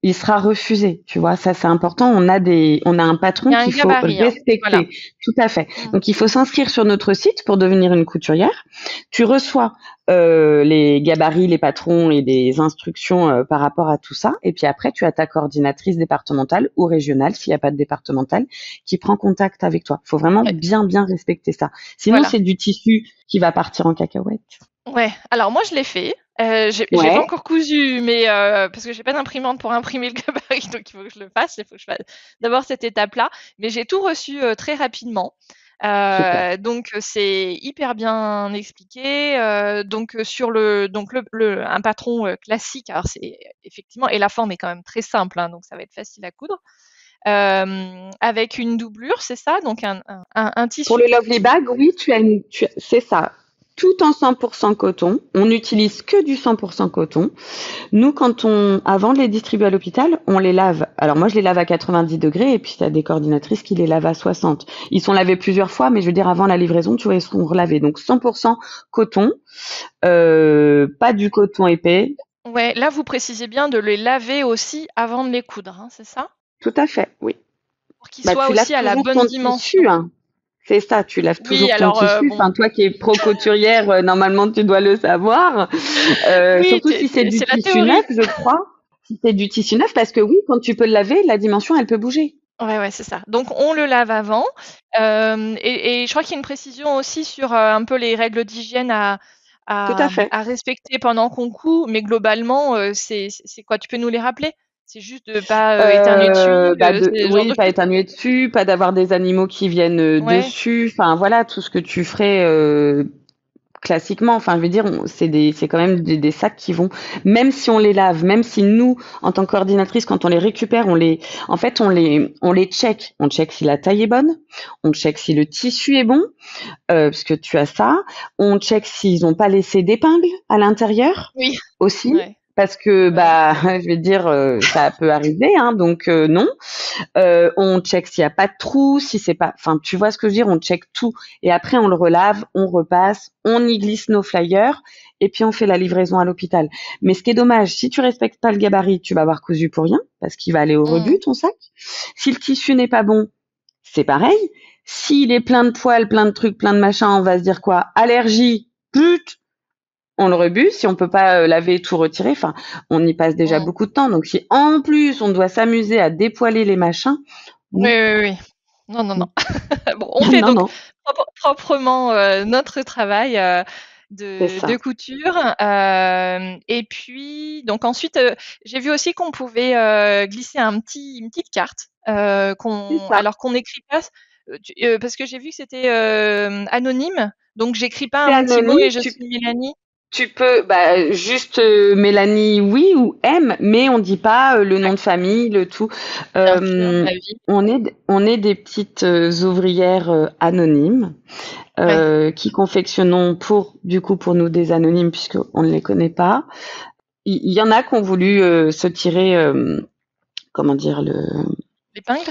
il sera refusé. Tu vois, ça c'est important. On a un Il patron y a un qu'il faut gabarit, hein. Voilà. respecter. Tout à fait. Donc il faut s'inscrire sur notre site pour devenir une couturière. Tu reçois les gabarits, les patrons et des instructions par rapport à tout ça. Et puis après, tu as ta coordinatrice départementale ou régionale, s'il n'y a pas de départementale, qui prend contact avec toi. Il faut vraiment Ouais, bien respecter ça. Sinon, voilà. c'est du tissu qui va partir en cacahuète. Ouais. Alors moi, je l'ai fait. J'ai pas Ouais, encore cousu, mais parce que j'ai pas d'imprimante pour imprimer le gabarit, donc il faut que je le fasse. Il faut que je fasse d'abord cette étape-là. Mais j'ai tout reçu très rapidement. super. Donc c'est hyper bien expliqué. Donc sur un patron classique. Alors c'est effectivement, et la forme est quand même très simple, hein, donc ça va être facile à coudre. Avec une doublure, c'est ça? Donc un Pour tissu. le Lovely Bag, oui, c'est ça. Tout en 100% coton. On n'utilise que du 100% coton. Nous, avant de les distribuer à l'hôpital, on les lave. Alors moi, je les lave à 90 degrés et puis il y a des coordinatrices qui les lavent à 60. Ils sont lavés plusieurs fois, mais je veux dire, avant la livraison, tu vois, ils seront relavés. Donc 100% coton, pas du coton épais. Ouais, là vous précisez bien de les laver aussi avant de les coudre, hein, c'est ça? Tout à fait, oui. Pour qu'ils Bah, soient tu laves aussi à la toujours bonne ton dimension. tissu, hein. C'est ça, tu laves Oui, toujours ton alors tissu. bon, Enfin, toi qui es pro-couturière, normalement, tu dois le savoir. oui, Surtout si c'est du c'est la tissu théorie. neuf, je crois. Si c'est du tissu neuf, parce que oui, quand tu peux le laver, la dimension, elle peut bouger. Ouais, ouais, c'est ça. Donc on le lave avant. Et je crois qu'il y a une précision aussi sur un peu les règles d'hygiène Tout à fait. à respecter pendant qu'on coud, mais globalement, c'est quoi? Tu peux nous les rappeler? C'est juste de pas éternuer dessus, c'est ce genre Oui, de pas choses? éternuer dessus, pas d'avoir des animaux qui viennent Ouais. dessus. Enfin, voilà, tout ce que tu ferais classiquement. Enfin, je veux dire, c'est quand même des sacs qui vont, même si on les lave, même si nous, en tant que coordinatrice, quand on les récupère, en fait, on les check. On check si la taille est bonne, on check si le tissu est bon, parce que tu as ça. On check s'ils n'ont pas laissé d'épingles à l'intérieur Oui. aussi. Ouais. Parce que Ouais. bah je vais dire ça peut arriver hein, donc non. On check s'il y a pas de trou, si c'est pas, enfin tu vois ce que je veux dire, on check tout et après on le relave, on repasse, on y glisse nos flyers et puis on fait la livraison à l'hôpital. Mais ce qui est dommage, si tu respectes pas le gabarit, tu vas avoir cousu pour rien parce qu'il va aller au Mmh. rebut ton sac. Si le tissu n'est pas bon, c'est pareil. S'il est plein de poils, plein de trucs, plein de machins, on va se dire quoi? Allergie, pute, on le rebute. Si on peut pas laver et tout retirer, enfin, on y passe déjà Mmh. beaucoup de temps. Donc si en plus on doit s'amuser à dépoiler les machins, Oui, non, oui, oui. Non, non, non. non, Bon, on fait non, donc non, proprement notre travail c'est de ça. couture. Et puis, donc ensuite, j'ai vu aussi qu'on pouvait glisser une petite carte, C'est ça. alors qu'on n'écrit pas, parce que j'ai vu que c'était anonyme. Donc, j'écris pas C'est un petit mot anonyme. et je suis Mélanie. Tu peux, bah, juste Mélanie, oui, ou M, mais on dit pas le nom de D'accord, famille, le tout. bien sûr, Euh, ma vie. on est des petites ouvrières anonymes Ouais. qui confectionnons du coup, pour nous des anonymes puisqu'on ne les connaît pas. Il y en a qui ont voulu se tirer, comment dire, L'épingle?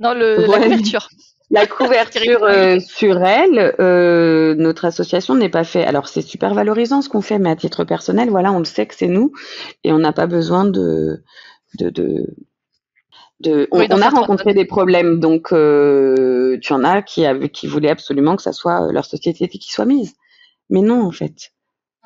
Non, la ouais, couverture. la Se tirer couverture l'épingle. sur elle. Notre association n'est pas fait. Alors c'est super valorisant ce qu'on fait, mais à titre personnel, voilà, on le sait que c'est nous et on n'a pas besoin de, de, Oui, d'en on a faire 3 tonnes. rencontré des problèmes, donc tu en as qui voulaient absolument que ça soit leur société qui soit mise. Mais non, en fait,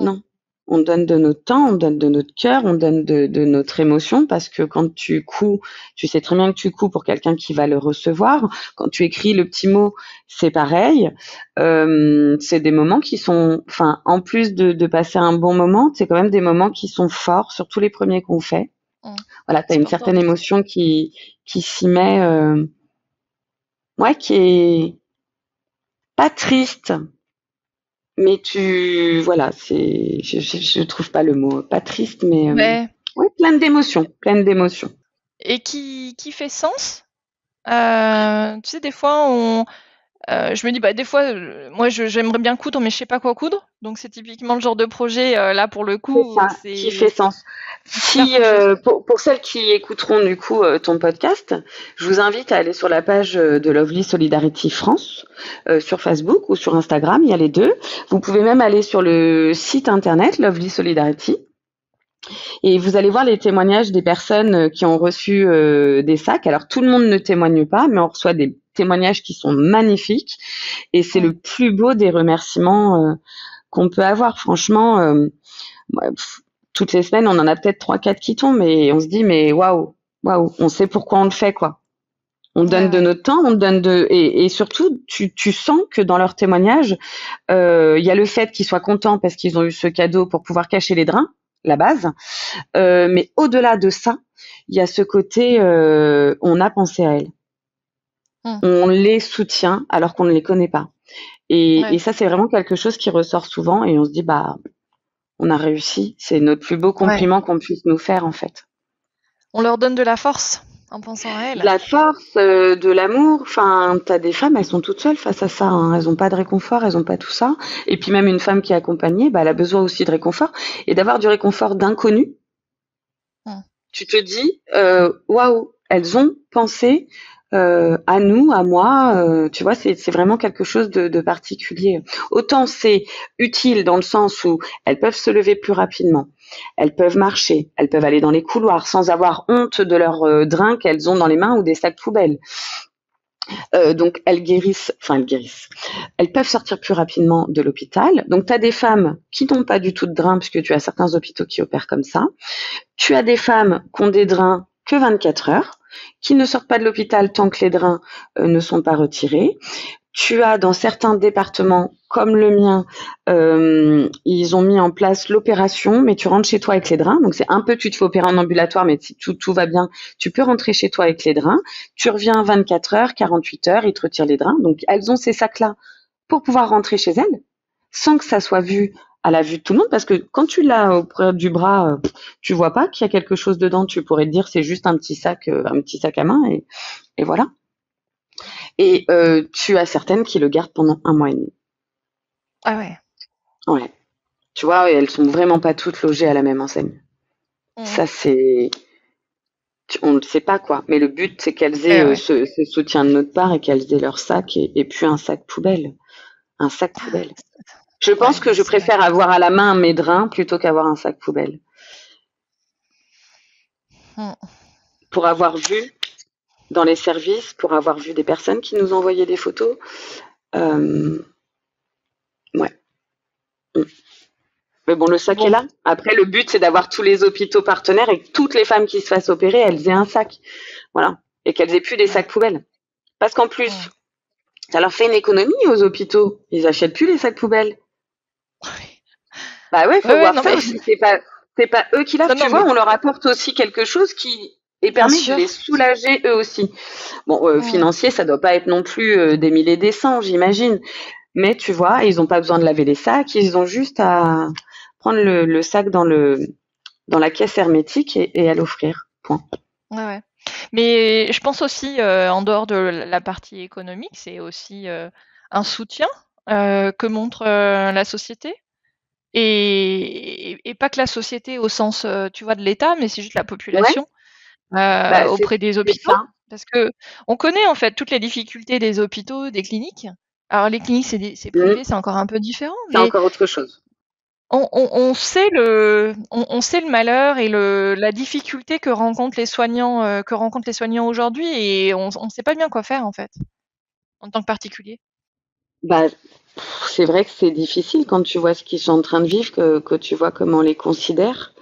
Mmh. non. On donne de notre temps, on donne de notre cœur, on donne de notre émotion parce que quand tu couds, tu sais très bien que tu couds pour quelqu'un qui va le recevoir. Quand tu écris le petit mot, c'est pareil. C'est des moments qui sont, enfin, en plus de passer un bon moment, c'est quand même des moments qui sont forts, surtout les premiers qu'on fait. Mmh. Voilà, tu as C'est une important. certaine émotion qui s'y met, ouais, qui est pas triste, mais voilà, je trouve pas le mot, pas triste, mais Ouais. ouais, pleine d'émotions. Et qui fait sens. Tu sais, des fois, je me dis, bah, des fois, moi, j'aimerais bien coudre, mais je sais pas quoi coudre. Donc, c'est typiquement le genre de projet, là, pour le C'est coup, ça, qui fait c'est sens. un super Si projet. pour celles qui écouteront du coup ton podcast, je vous invite à aller sur la page de Lovely Solidarity France sur Facebook ou sur Instagram, il y a les deux. Vous pouvez même aller sur le site internet Lovely Solidarity Et vous allez voir les témoignages des personnes qui ont reçu des sacs. Alors tout le monde ne témoigne pas, mais on reçoit des témoignages qui sont magnifiques. Et c'est le plus beau des remerciements qu'on peut avoir. Franchement, toutes les semaines, on en a peut-être 3, 4 qui tombent et on se dit, mais waouh, waouh, on sait pourquoi on le fait, quoi. On donne de notre temps, on donne et surtout, tu sens que dans leurs témoignages, il y a le fait qu'ils soient contents parce qu'ils ont eu ce cadeau pour pouvoir cacher les drains, la base. Mais au-delà de ça, il y a ce côté, on a pensé à elles. On les soutient alors qu'on ne les connaît pas. Et ça, c'est vraiment quelque chose qui ressort souvent et on se dit, bah, on a réussi. C'est notre plus beau compliment qu'on puisse nous faire, en fait. On leur donne de la force en pensant à elles. De la force, de l'amour. Enfin, t'as des femmes, elles sont toutes seules face à ça. Hein. Elles n'ont pas de réconfort, elles n'ont pas tout ça. Et puis même une femme qui est accompagnée, bah, elle a besoin aussi de réconfort et d'avoir du réconfort d'inconnus. Tu te dis, waouh, elles ont pensé à nous, à moi. Tu vois, c'est vraiment quelque chose de particulier. Autant c'est utile dans le sens où elles peuvent se lever plus rapidement. Elles peuvent marcher, elles peuvent aller dans les couloirs sans avoir honte de leurs drains qu'elles ont dans les mains ou des sacs poubelles. Donc elles guérissent. Elles peuvent sortir plus rapidement de l'hôpital. Donc tu as des femmes qui n'ont pas du tout de drains puisque tu as certains hôpitaux qui opèrent comme ça. Tu as des femmes qui ont des drains que 24 heures, qui ne sortent pas de l'hôpital tant que les drains ne sont pas retirés. Tu as dans certains départements, comme le mien, ils ont mis en place l'opération, mais tu rentres chez toi avec les drains. Donc c'est un peu, tu te fais opérer en ambulatoire, mais si tout va bien, tu peux rentrer chez toi avec les drains. Tu reviens 24 heures, 48 heures, ils te retirent les drains. Donc elles ont ces sacs-là pour pouvoir rentrer chez elles, sans que ça soit vu à la vue de tout le monde, parce que quand tu l'as auprès du bras, tu vois pas qu'il y a quelque chose dedans. Tu pourrais te dire c'est juste un petit sac à main, et voilà. Et tu as certaines qui le gardent pendant 1 mois et demi. Ah ouais. Ouais. Tu vois, elles sont vraiment pas toutes logées à la même enseigne. Ça, c'est... On ne le sait pas, quoi. Mais le but, c'est qu'elles aient ce soutien de notre part et qu'elles aient leur sac et puis un sac poubelle. Un sac poubelle. Je pense que je préfère avoir à la main mes drains plutôt qu'avoir un sac poubelle. Pour avoir vu dans les services, pour avoir vu des personnes qui nous envoyaient des photos. Ouais. Mais bon, le sac est là. Après, le but, c'est d'avoir tous les hôpitaux partenaires et que toutes les femmes qui se fassent opérer, elles aient un sac. Voilà. Et qu'elles aient plus des sacs poubelles. Parce qu'en plus, ça leur fait une économie aux hôpitaux. Ils achètent plus les sacs poubelles. Bah ouais, faut voir ça aussi. C'est pas eux qui lavent. Tu vois, on leur apporte aussi quelque chose qui permet de les soulager eux aussi. Bon, financier, ça doit pas être non plus des milliers et des cents, j'imagine. Mais tu vois, ils ont pas besoin de laver les sacs. Ils ont juste à prendre le sac dans la caisse hermétique et à l'offrir. Point. Ouais. Mais je pense aussi, en dehors de la partie économique, c'est aussi un soutien que montre la société. Et pas que la société au sens, tu vois, de l'État, mais c'est juste la population auprès des hôpitaux. Parce que on connaît en fait toutes les difficultés des hôpitaux, des cliniques. Alors les cliniques, c'est privé, c'est encore un peu différent. C'est encore autre chose. On sait le malheur et la difficulté que rencontrent les soignants aujourd'hui, et on ne sait pas bien quoi faire en fait, en tant que particulier. Bah, c'est vrai que c'est difficile quand tu vois ce qu'ils sont en train de vivre, que tu vois comment on les considère.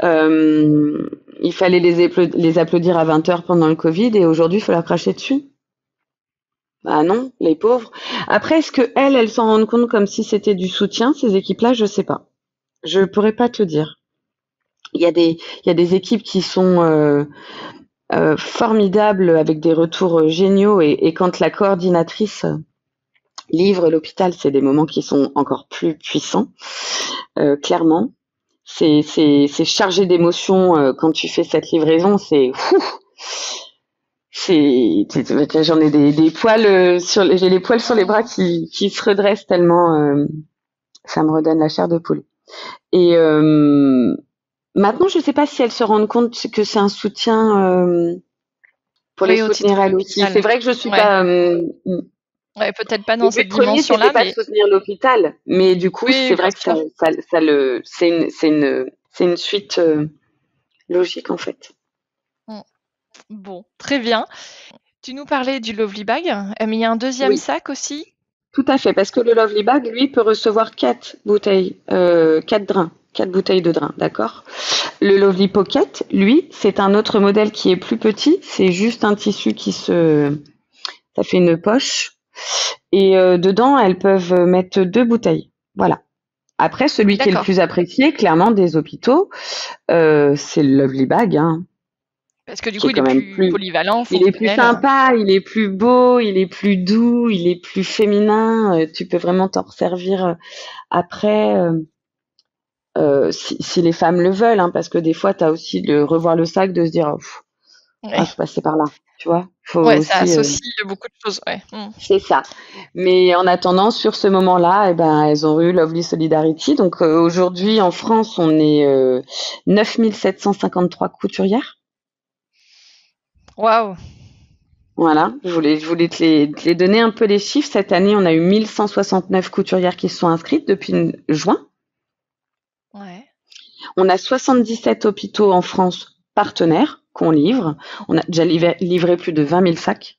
Il fallait les applaudir à 20h pendant le Covid et aujourd'hui il faut leur cracher dessus. Bah non, les pauvres. Après, est-ce que elles s'en rendent compte comme si c'était du soutien, ces équipes-là? Je sais pas. Je pourrais pas te dire. Il y a des équipes qui sont formidables avec des retours géniaux et quand la coordinatrice livre l'hôpital, c'est des moments qui sont encore plus puissants, clairement. C'est chargé d'émotions quand tu fais cette livraison, j'en ai des poils j'ai les poils sur les bras qui se redressent tellement ça me redonne la chair de poule. Et maintenant, je sais pas si elles se rendent compte que c'est un soutien pour les soutenir elles aussi. C'est vrai que je suis pas. Ouais, peut-être pas dans cette dimension-là, mais pas de soutenir l'hôpital, mais du coup, c'est vrai que c'est c'est une suite logique en fait. Bon, très bien. Tu nous parlais du Lovely Bag, mais il y a un deuxième Oui, sac aussi. tout à fait, parce que le Lovely Bag, lui, peut recevoir 4 bouteilles, 4 drains, 4 bouteilles de drains, d'accord? Le Lovely Pocket, lui, c'est un autre modèle qui est plus petit. C'est juste un tissu ça fait une poche. Et dedans, elles peuvent mettre 2 bouteilles. Voilà. Après, celui qui est le D'accord. plus apprécié, clairement, des hôpitaux, c'est le Lovely Bag, hein, Parce que du qui coup, est il est quand même plus plus, polyvalent, il est plus fonctionnel. sympa, il est plus beau, il est plus doux, il est plus féminin. Tu peux vraiment t'en resservir après. Si les femmes le veulent, hein, parce que des fois, tu as aussi de revoir le sac, de se dire, Ouais. faut passer par là, tu vois. Faut Ouais, ça aussi, associe beaucoup de choses. Ouais. c'est ça. Mais en attendant, sur ce moment-là, eh ben, elles ont eu Lovely Solidarity. Donc aujourd'hui, en France, on est 9 753 couturières. Waouh. Voilà, je voulais te les donner un peu les chiffres. Cette année, on a eu 1169 couturières qui se sont inscrites depuis juin. Ouais. On a 77 hôpitaux en France partenaires qu'on livre. On a déjà livré plus de 20 000 sacs,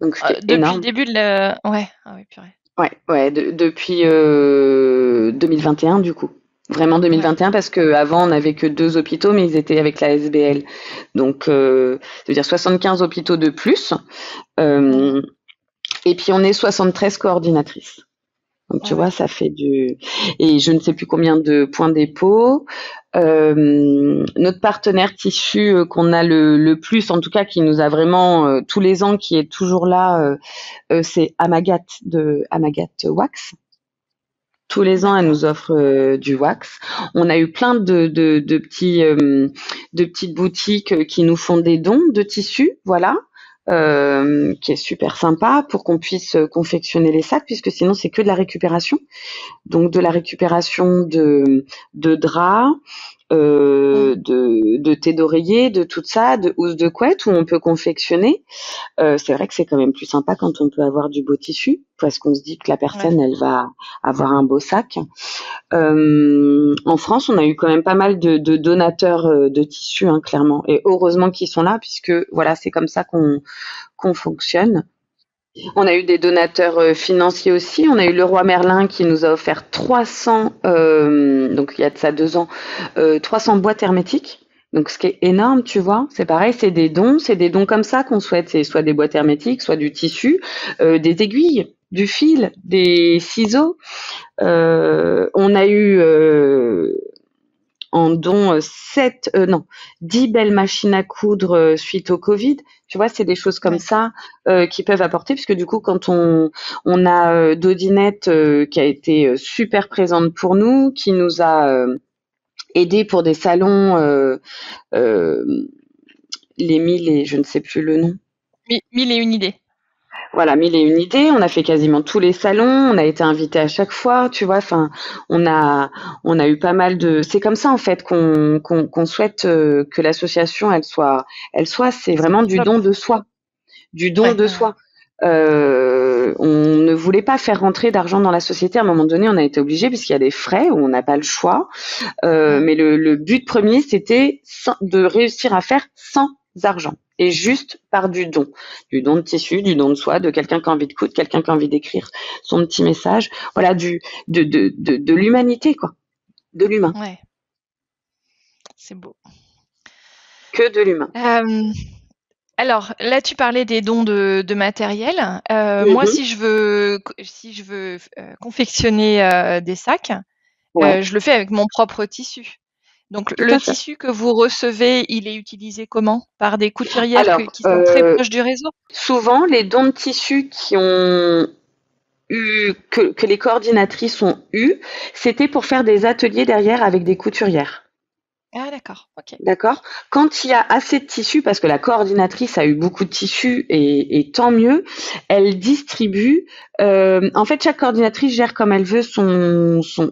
donc ce qui est Depuis le énorme. début de la... Ouais. Ah oui, purée. Ouais, ouais, depuis 2021 du coup. Vraiment Ouais. 2021 parce que avant on n'avait que 2 hôpitaux, mais ils étaient avec la SBL. Donc, ça veut dire 75 hôpitaux de plus. Mhm. Euh, et puis on est 73 coordinatrices. Donc tu Ah vois, ouais. ça fait et je ne sais plus combien de points dépôt. Notre partenaire tissu qu'on a le plus, en tout cas qui nous a vraiment tous les ans, qui est toujours là, c'est Amagat de Amagat Wax. Tous les ans, elle D'accord. nous offre du wax. On a eu plein de petites boutiques qui nous font des dons de tissus, voilà, qui est super sympa pour qu'on puisse confectionner les sacs, puisque sinon c'est que de la récupération. Donc de la récupération de draps, Mhm. de thé d'oreiller, de tout ça, de housses de couette où on peut confectionner. C'est vrai que c'est quand même plus sympa quand on peut avoir du beau tissu, parce qu'on se dit que la Ouais. personne, elle va avoir un beau sac. En France, on a eu quand même pas mal de donateurs de tissus, hein, clairement. Et heureusement qu'ils sont là, puisque voilà, c'est comme ça qu'on fonctionne. On a eu des donateurs financiers aussi. On a eu Leroy Merlin qui nous a offert 300, donc il y a de ça 2 ans, 300 boîtes hermétiques. Donc ce qui est énorme, tu vois, c'est pareil, c'est des dons comme ça qu'on souhaite. C'est soit des boîtes hermétiques, soit du tissu, des aiguilles, du fil, des ciseaux. On a eu en don 10 belles machines à coudre suite au Covid. Tu vois, c'est des choses comme Ouais. ça qui peuvent apporter, puisque du coup, quand on a Dodinette qui a été super présente pour nous, qui nous a aidé pour des salons, euh, les 1000 et je ne sais plus le nom. Mille et une idées. Voilà, 1001 idées. On a fait quasiment tous les salons. On a été invité à chaque fois, tu vois. Enfin, on a, on a eu pas mal de. C'est comme ça en fait qu'on souhaite que l'association elle soit. C'est Ça se vraiment du développe. don de soi, du don Ouais, de ouais, ouais. soi. On ne voulait pas faire rentrer d'argent dans la société. À un moment donné, on a été obligé puisqu'il y a des frais où on n'a pas le choix. Mm. Mais le but premier, c'était de réussir à faire sans argent et juste par du don de tissu, du don de soi, de quelqu'un qui a envie de coudre, quelqu'un qui a envie d'écrire son petit message, voilà, de l'humanité quoi, de l'humain, Ouais, c'est beau. que de l'humain. Euh, alors, là, tu parlais des dons de matériel. Moi, Mhm. si je veux confectionner des sacs, Ouais, je le fais avec mon propre tissu. Donc, tout le à fait. tissu que vous recevez, il est utilisé comment? Par des couturières Alors, qui sont très proches du réseau? souvent les dons de tissu qui ont que les coordinatrices ont eu, c'était pour faire des ateliers derrière avec des couturières. Ah, d'accord. Ok. D'accord. Quand il y a assez de tissu, parce que la coordinatrice a eu beaucoup de tissu et tant mieux, elle distribue. En fait, chaque coordinatrice gère comme elle veut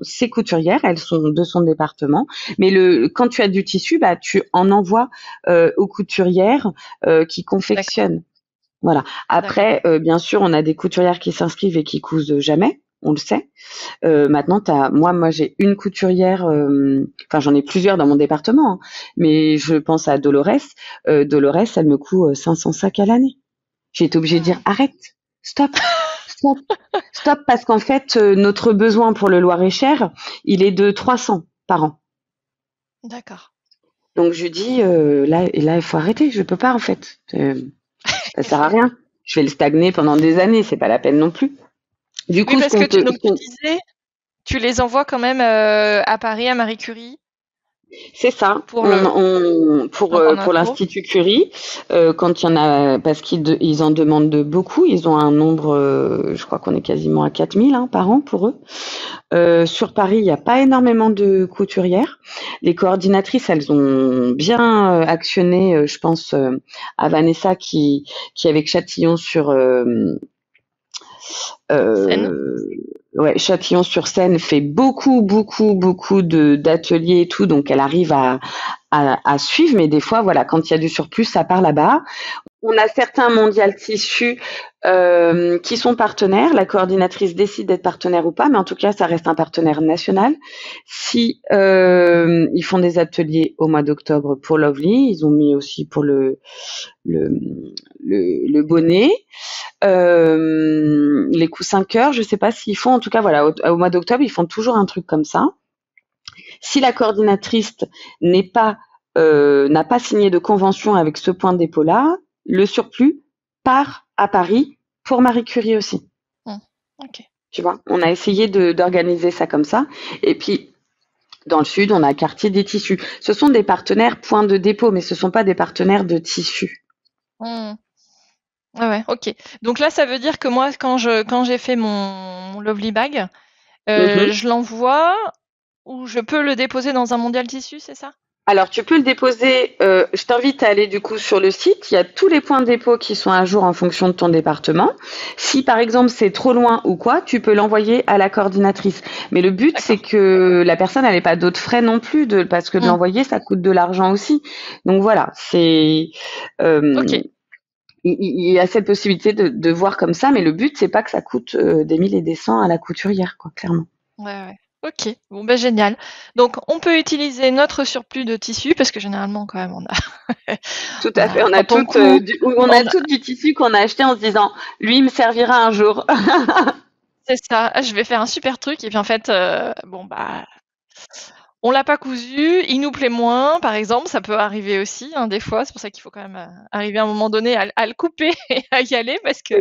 ses couturières. Elles sont de son département. Mais quand tu as du tissu, bah tu en envoies aux couturières qui D'accord. confectionnent. Voilà. D'accord. Après, bien sûr, on a des couturières qui s'inscrivent et qui cousent jamais. on le sait. Maintenant, moi, j'ai une couturière, enfin, j'en ai plusieurs dans mon département, hein, mais je pense à Dolores. Dolores, elle me coud 500 sacs à l'année. J'ai été obligée de dire arrête, stop, stop, stop, parce qu'en fait, notre besoin pour le Loir-et-Cher, il est de 300 par an. D'accord. Donc je lui dis là, il faut arrêter, je peux pas en fait. Ça sert à rien. Je vais le stagner pendant des années, c'est pas la peine non plus. Du Oui, coup, parce que tu disais, tu les envoies quand même à Paris, à Marie Curie, c'est ça. pour Pour info. l'Institut Curie, quand il y en a, parce qu'ils en demandent beaucoup, ils ont un nombre, je crois qu'on est quasiment à 4000 par an pour eux. Sur Paris, il n'y a pas énormément de couturières. Les coordinatrices, elles ont bien actionné, je pense à Vanessa qui avec Châtillon sur Seine. ouais, Châtillon-sur-Seine fait beaucoup, beaucoup, beaucoup d'ateliers et tout, donc elle arrive à suivre, mais des fois, voilà, quand il y a du surplus, ça part là-bas. On a certains Mondial Tissus qui sont partenaires. La coordinatrice décide d'être partenaire ou pas, mais en tout cas, ça reste un partenaire national. Si ils font des ateliers au mois d'octobre pour Lovely, ils ont mis aussi pour le bonnet. Les coussins cœur, je sais pas s'ils font, en tout cas voilà, au mois d'octobre, ils font toujours un truc comme ça. Si la coordinatrice n'a pas signé de convention avec ce point de dépôt-là, le surplus part à Paris pour Marie Curie aussi. Ok. Tu vois, on a essayé d'organiser ça comme ça. Et puis, dans le sud, on a Quartier des Tissus. Ce sont des partenaires points de dépôt, mais ce ne sont pas des partenaires de tissus. Ouais, ok. Donc là, ça veut dire que moi, quand j'ai fait mon Lovely Bag, Mhm. je l'envoie ou je peux le déposer dans un Mondial Tissu, c'est ça? Alors, tu peux le déposer. Je t'invite à aller du coup sur le site. Il y a tous les points de dépôt qui sont à jour en fonction de ton département. Si par exemple c'est trop loin ou quoi, tu peux l'envoyer à la coordinatrice. Mais le but c'est D'accord. que la personne n'ait pas d'autres frais non plus, parce que de l'envoyer ça coûte de l'argent aussi. Donc voilà, c'est Ok. il y a cette possibilité de voir comme ça, mais le but c'est pas que ça coûte des mille et des cents à la couturière, quoi, clairement. Ouais. Ok. Bon, ben génial. Donc, on peut utiliser notre surplus de tissu parce que généralement, quand même, Tout à fait. quand on coud, On a on a- toutes du tissu qu'on a acheté en se disant, lui, il me servira un jour. c'est ça. Je vais faire un super truc et puis en fait, bon bah, on l'a pas cousu, il nous plaît moins, par exemple, ça peut arriver aussi, hein, des fois. C'est pour ça qu'il faut quand même arriver à un moment donné à le couper et à y aller parce que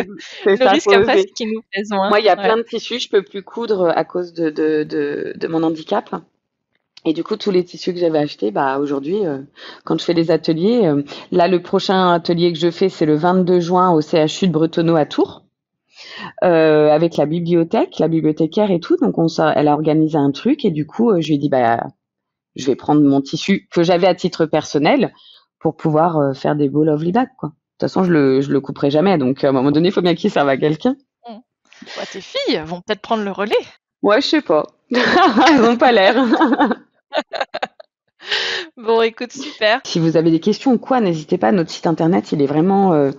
C'est le ça, faut risque après, oser. c'est qu'il nous plaise moins. Moi, il y a Ouais. plein de tissus, je peux plus coudre à cause de mon handicap. Et du coup, tous les tissus que j'avais achetés, bah aujourd'hui, quand je fais les ateliers, là, le prochain atelier que je fais, c'est le 22 juin au CHU de Bretonneau à Tours, avec la bibliothécaire et tout. Donc, elle a organisé un truc et du coup, je lui ai dit, bah, je vais prendre mon tissu que j'avais à titre personnel pour pouvoir faire des beaux lovely bags, quoi. De toute façon, je le couperai jamais, donc à un moment donné, il faut bien qu'il serve à quelqu'un. Mm. Bah, tes filles vont peut-être prendre le relais. Ouais, je sais pas. Elles ont pas l'air. Bon, écoute, super. Si vous avez des questions ou quoi, n'hésitez pas. Notre site internet, il est vraiment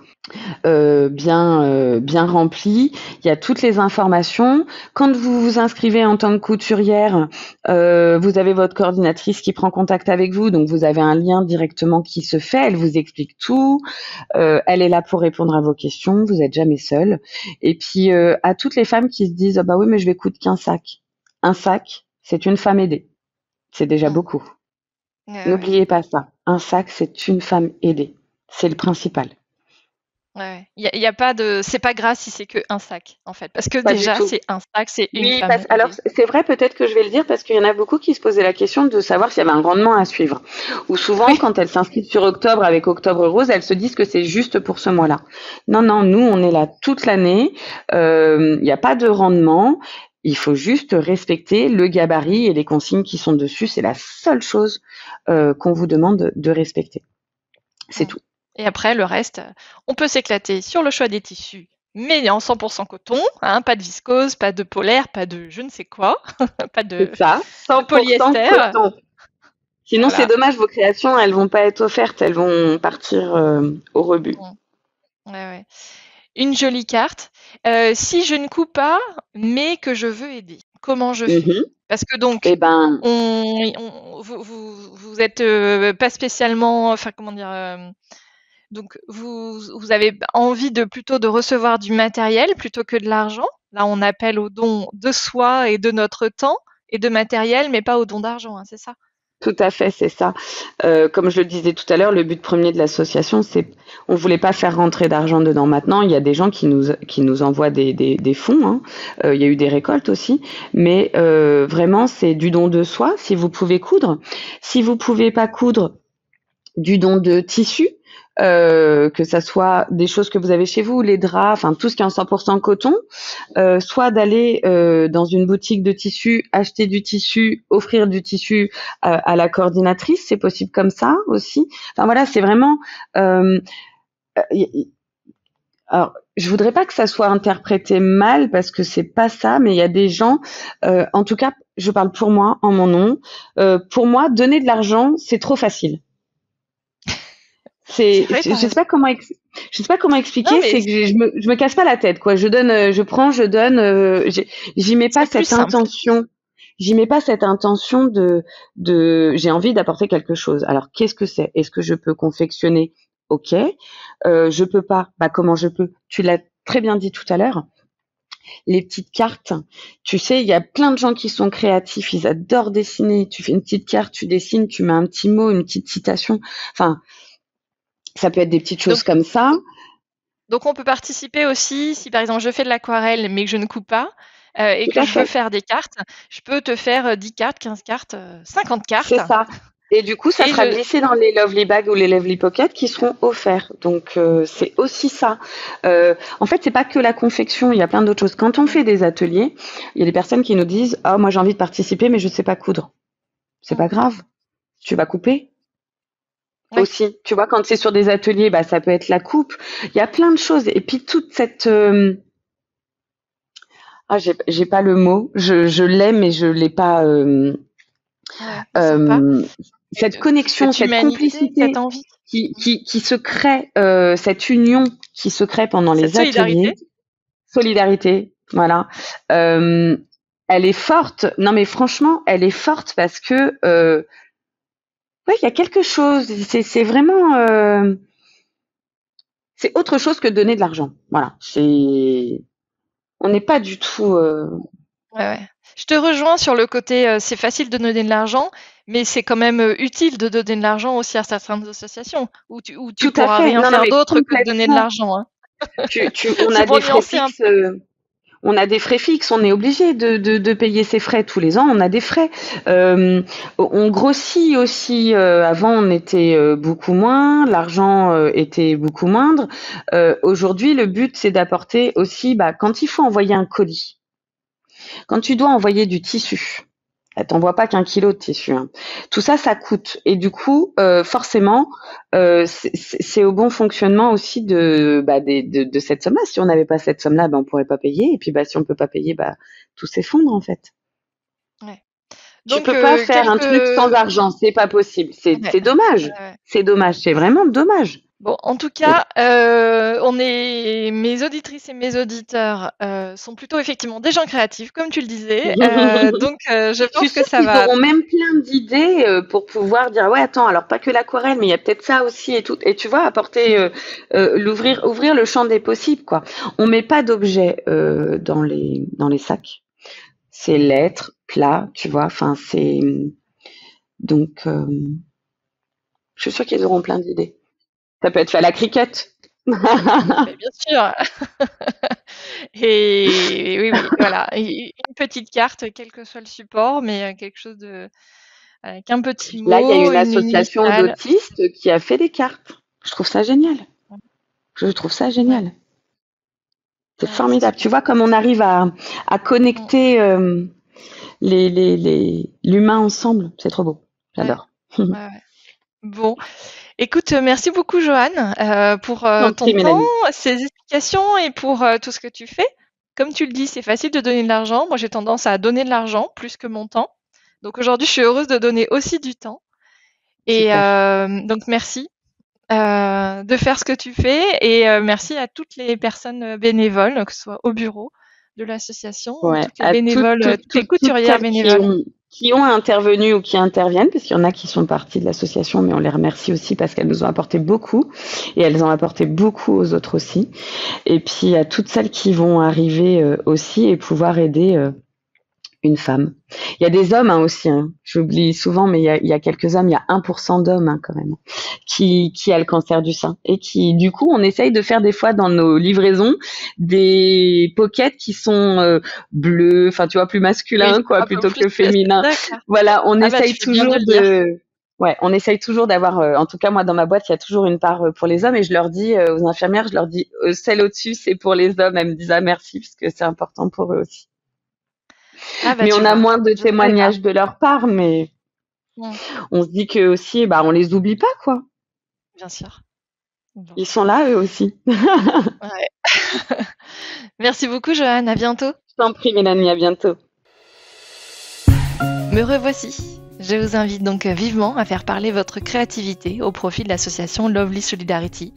bien rempli. Il y a toutes les informations. Quand vous vous inscrivez en tant que couturière, vous avez votre coordinatrice qui prend contact avec vous. Donc, vous avez un lien directement qui se fait. Elle vous explique tout. Elle est là pour répondre à vos questions. Vous n'êtes jamais seul. Et puis, à toutes les femmes qui se disent, ah bah oui, mais je vais coudre qu'un sac. Un sac, c'est une femme aidée. C'est déjà Mm. beaucoup. Ouais. N'oubliez pas ça. Un sac, c'est une femme aidée. C'est le principal. Ouais. Y a pas de, c'est pas grave si c'est que un sac, en fait. Parce que Pas du déjà, tout. c'est un sac, c'est une Oui, femme alors aidée. c'est vrai, peut-être que je vais le dire parce qu'il y en a beaucoup qui se posaient la question de savoir s'il y avait un rendement à suivre. Ou souvent, Oui. quand elles s'inscrivent sur octobre avec Octobre Rose, elles se disent que c'est juste pour ce mois-là. Non, non, nous, on est là toute l'année. Il n'y a pas de rendement. Il faut juste respecter le gabarit et les consignes qui sont dessus. C'est la seule chose qu'on vous demande de respecter. C'est Mm. tout. Et après, le reste, on peut s'éclater sur le choix des tissus, mais en 100% coton, hein, pas de viscose, pas de polaire, pas de je ne sais quoi, pas C'est de, ça, de 100% polyester. coton. Sinon, c'est Voilà. dommage, vos créations, elles vont pas être offertes, elles vont partir au rebut. Mm. Ouais. une jolie carte. Si je ne coupe pas, mais que je veux aider, comment je fais? Mhm. Parce que donc, Eh ben, vous êtes pas spécialement, enfin comment dire, donc vous avez envie plutôt de recevoir du matériel plutôt que de l'argent. Là, on appelle au don de soi et de notre temps et de matériel, mais pas au don d'argent, hein, c'est ça? tout à fait, c'est ça. Comme je le disais tout à l'heure, le but premier de l'association, on voulait pas faire rentrer d'argent dedans. Maintenant, il y a des gens qui nous envoient des fonds, hein. Il y a eu des récoltes aussi, mais vraiment, c'est du don de soi. Si vous pouvez coudre, si vous pouvez pas coudre, du don de tissu, que ça soit des choses que vous avez chez vous, les draps, enfin tout ce qui est en 100% coton, soit d'aller dans une boutique de tissu, acheter du tissu, offrir du tissu à la coordinatrice, c'est possible comme ça aussi. Enfin voilà, c'est vraiment. Alors, je voudrais pas que ça soit interprété mal parce que c'est pas ça, mais il y a des gens, en tout cas, je parle pour moi, en mon nom. Pour moi, donner de l'argent, c'est trop facile. C'est vrai, Je t'as sais raison. pas je sais pas comment Non, expliquer. mais C'est que je me casse pas la tête, quoi. Je donne, je prends, je donne. J'y mets pas c'est plus cette simple. intention. J'y mets pas cette intention j'ai envie d'apporter quelque chose. Alors, qu'est-ce que c'est? Est-ce que je peux confectionner? Ok. Je peux pas. Bah, comment je peux? Tu l'as très bien dit tout à l'heure. Les petites cartes. Tu sais, il y a plein de gens qui sont créatifs. Ils adorent dessiner. Tu fais une petite carte, tu dessines, tu mets un petit mot, une petite citation. Enfin, ça peut être des petites choses Donc, comme ça. donc on peut participer aussi si par exemple je fais de l'aquarelle mais que je ne coupe pas et Tout que à je veux fait. faire des cartes, je peux te faire 10 cartes, 15 cartes, 50 cartes C'est ça. Et du coup, ça et sera je glissé dans les Lovely Bags ou les Lovely Pockets qui seront offerts. Donc, c'est aussi ça. En fait, c'est pas que la confection, il y a plein d'autres choses. Quand on mmh, fait des ateliers, il y a des personnes qui nous disent: «Ah, moi, j'ai envie de participer, mais je sais pas coudre». C'est mmh, pas grave. Tu vas couper ouais. aussi. Tu vois, quand c'est sur des ateliers, bah, ça peut être la coupe. Il y a plein de choses. Et puis, toute cette, j'ai pas le mot. Je l'ai, mais je l'ai pas, Ouais, sympa. euh, cette connexion, Cette cette humanité, cette complicité envie, qui se crée, cette union qui se crée pendant cette les ateliers, solidarité. solidarité, voilà, euh, elle est forte. Non mais franchement, elle est forte parce que ouais, il y a quelque chose. C'est vraiment, c'est autre chose que donner de l'argent. Voilà, on n'est pas du tout. Ouais, ouais. Je te rejoins sur le côté, c'est facile de donner de l'argent, mais c'est quand même, utile de donner de l'argent aussi à certaines associations où tu Tout à pourras fait. rien Non, non, faire mais d'autre que de donner de complètement. l'argent, hein. On C'est a pour des frais nuancer un fixes. peu. On a des frais fixes, on est obligé de payer ses frais tous les ans, on a des frais. On grossit aussi, avant on était beaucoup moins, l'argent était beaucoup moindre. Aujourd'hui, le but c'est d'apporter aussi, bah, quand il faut envoyer un colis, quand tu dois envoyer du tissu, t'envoies pas qu'un kilo de tissu, hein. Tout ça, ça coûte. Et du coup, forcément, c'est au bon fonctionnement aussi de cette somme-là. Si on n'avait pas cette somme-là, ben, on pourrait pas payer. Et puis, bah, si on peut pas payer, bah, tout s'effondre, en fait. Ouais. Tu Donc peux pas faire un quelques truc sans argent. C'est pas possible. ouais, C'est dommage. ouais, ouais. C'est dommage. C'est vraiment dommage. Bon, en tout Mais bon. cas, mes auditrices et mes auditeurs sont plutôt effectivement des gens créatifs, comme tu le disais. Donc, je Je suis pense que sûre ça qu'ils va. auront même plein d'idées pour pouvoir dire ouais attends alors pas que l'aquarelle mais il y a peut-être ça aussi et tout et tu vois apporter ouvrir le champ des possibles quoi. On met pas d'objets dans les sacs. C'est lettres, plats, tu vois. Enfin c'est donc je suis sûre qu'ils auront plein d'idées. Ça peut être fait à la cricket. Mais bien sûr. Et oui, oui, voilà. Et une petite carte, quel que soit le support, mais quelque chose avec un petit Là il y a mot, une une association initiale. d'autistes qui a fait des cartes. Je trouve ça génial. Je trouve ça Ouais, génial. C'est ouais, c'est formidable. Tu super. vois comme on arrive à Mm, connecter l'humain ensemble. C'est trop beau. ouais, J'adore. ouais, ouais. Bon, écoute, merci beaucoup, Joanne, pour T'en ton prie, temps, Mélanie. ces explications et pour tout ce que tu fais. Comme tu le dis, c'est facile de donner de l'argent. Moi, j'ai tendance à donner de l'argent plus que mon temps. Donc aujourd'hui, je suis heureuse de donner aussi du temps. Et Super. donc merci. de faire ce que tu fais et merci à toutes les personnes bénévoles, que ce soit au bureau de l'association ou Ouais, toutes les à bénévoles, toutes les toutes couturières celles bénévoles. qui ont intervenu ou qui interviennent, parce qu'il y en a qui sont partis de l'association, mais on les remercie aussi parce qu'elles nous ont apporté beaucoup et elles ont apporté beaucoup aux autres aussi. Et puis à toutes celles qui vont arriver aussi et pouvoir aider une femme. Il y a des hommes aussi, hein. J'oublie souvent, mais il y a quelques hommes, il y a 1% d'hommes quand même, qui a le cancer du sein. Et qui, du coup, on essaye de faire des fois dans nos livraisons des pockets qui sont bleus, enfin tu vois, plus Oui, masculins, quoi, un peu plutôt plus que féminins. d'accord. Voilà, on Ah bah, tu essaye fais bien de toujours le dire. Ouais, on essaye toujours d'avoir, en tout cas moi dans ma boîte, il y a toujours une part pour les hommes et je leur dis aux infirmières, je leur dis celle au-dessus c'est pour les hommes. Elles me disent ah merci parce que c'est important pour eux aussi. Ah bah, Mais tu on a vois, moins de je savais pas. témoignages de leur part, mais Mmh, on se dit que aussi, bah, on les oublie pas, quoi. bien sûr. Bon, Ils sont là, eux aussi. ouais. Merci beaucoup, Joanne. À bientôt. Je t'en prie, Mélanie, à bientôt. Me revoici. Je vous invite donc vivement à faire parler votre créativité au profit de l'association Lovely Solidarity,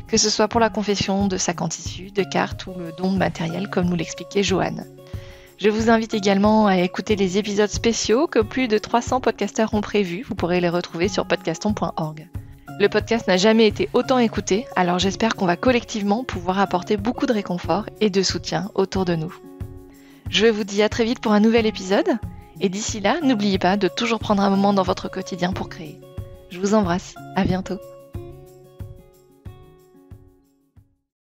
que ce soit pour la confection de sacs en tissu, de cartes ou le don de matériel, comme nous l'expliquait Joanne. Je vous invite également à écouter les épisodes spéciaux que plus de 300 podcasteurs ont prévus. Vous pourrez les retrouver sur podcaston.org. Le podcast n'a jamais été autant écouté, alors j'espère qu'on va collectivement pouvoir apporter beaucoup de réconfort et de soutien autour de nous. Je vous dis à très vite pour un nouvel épisode, et d'ici là, n'oubliez pas de toujours prendre un moment dans votre quotidien pour créer. Je vous embrasse, à bientôt.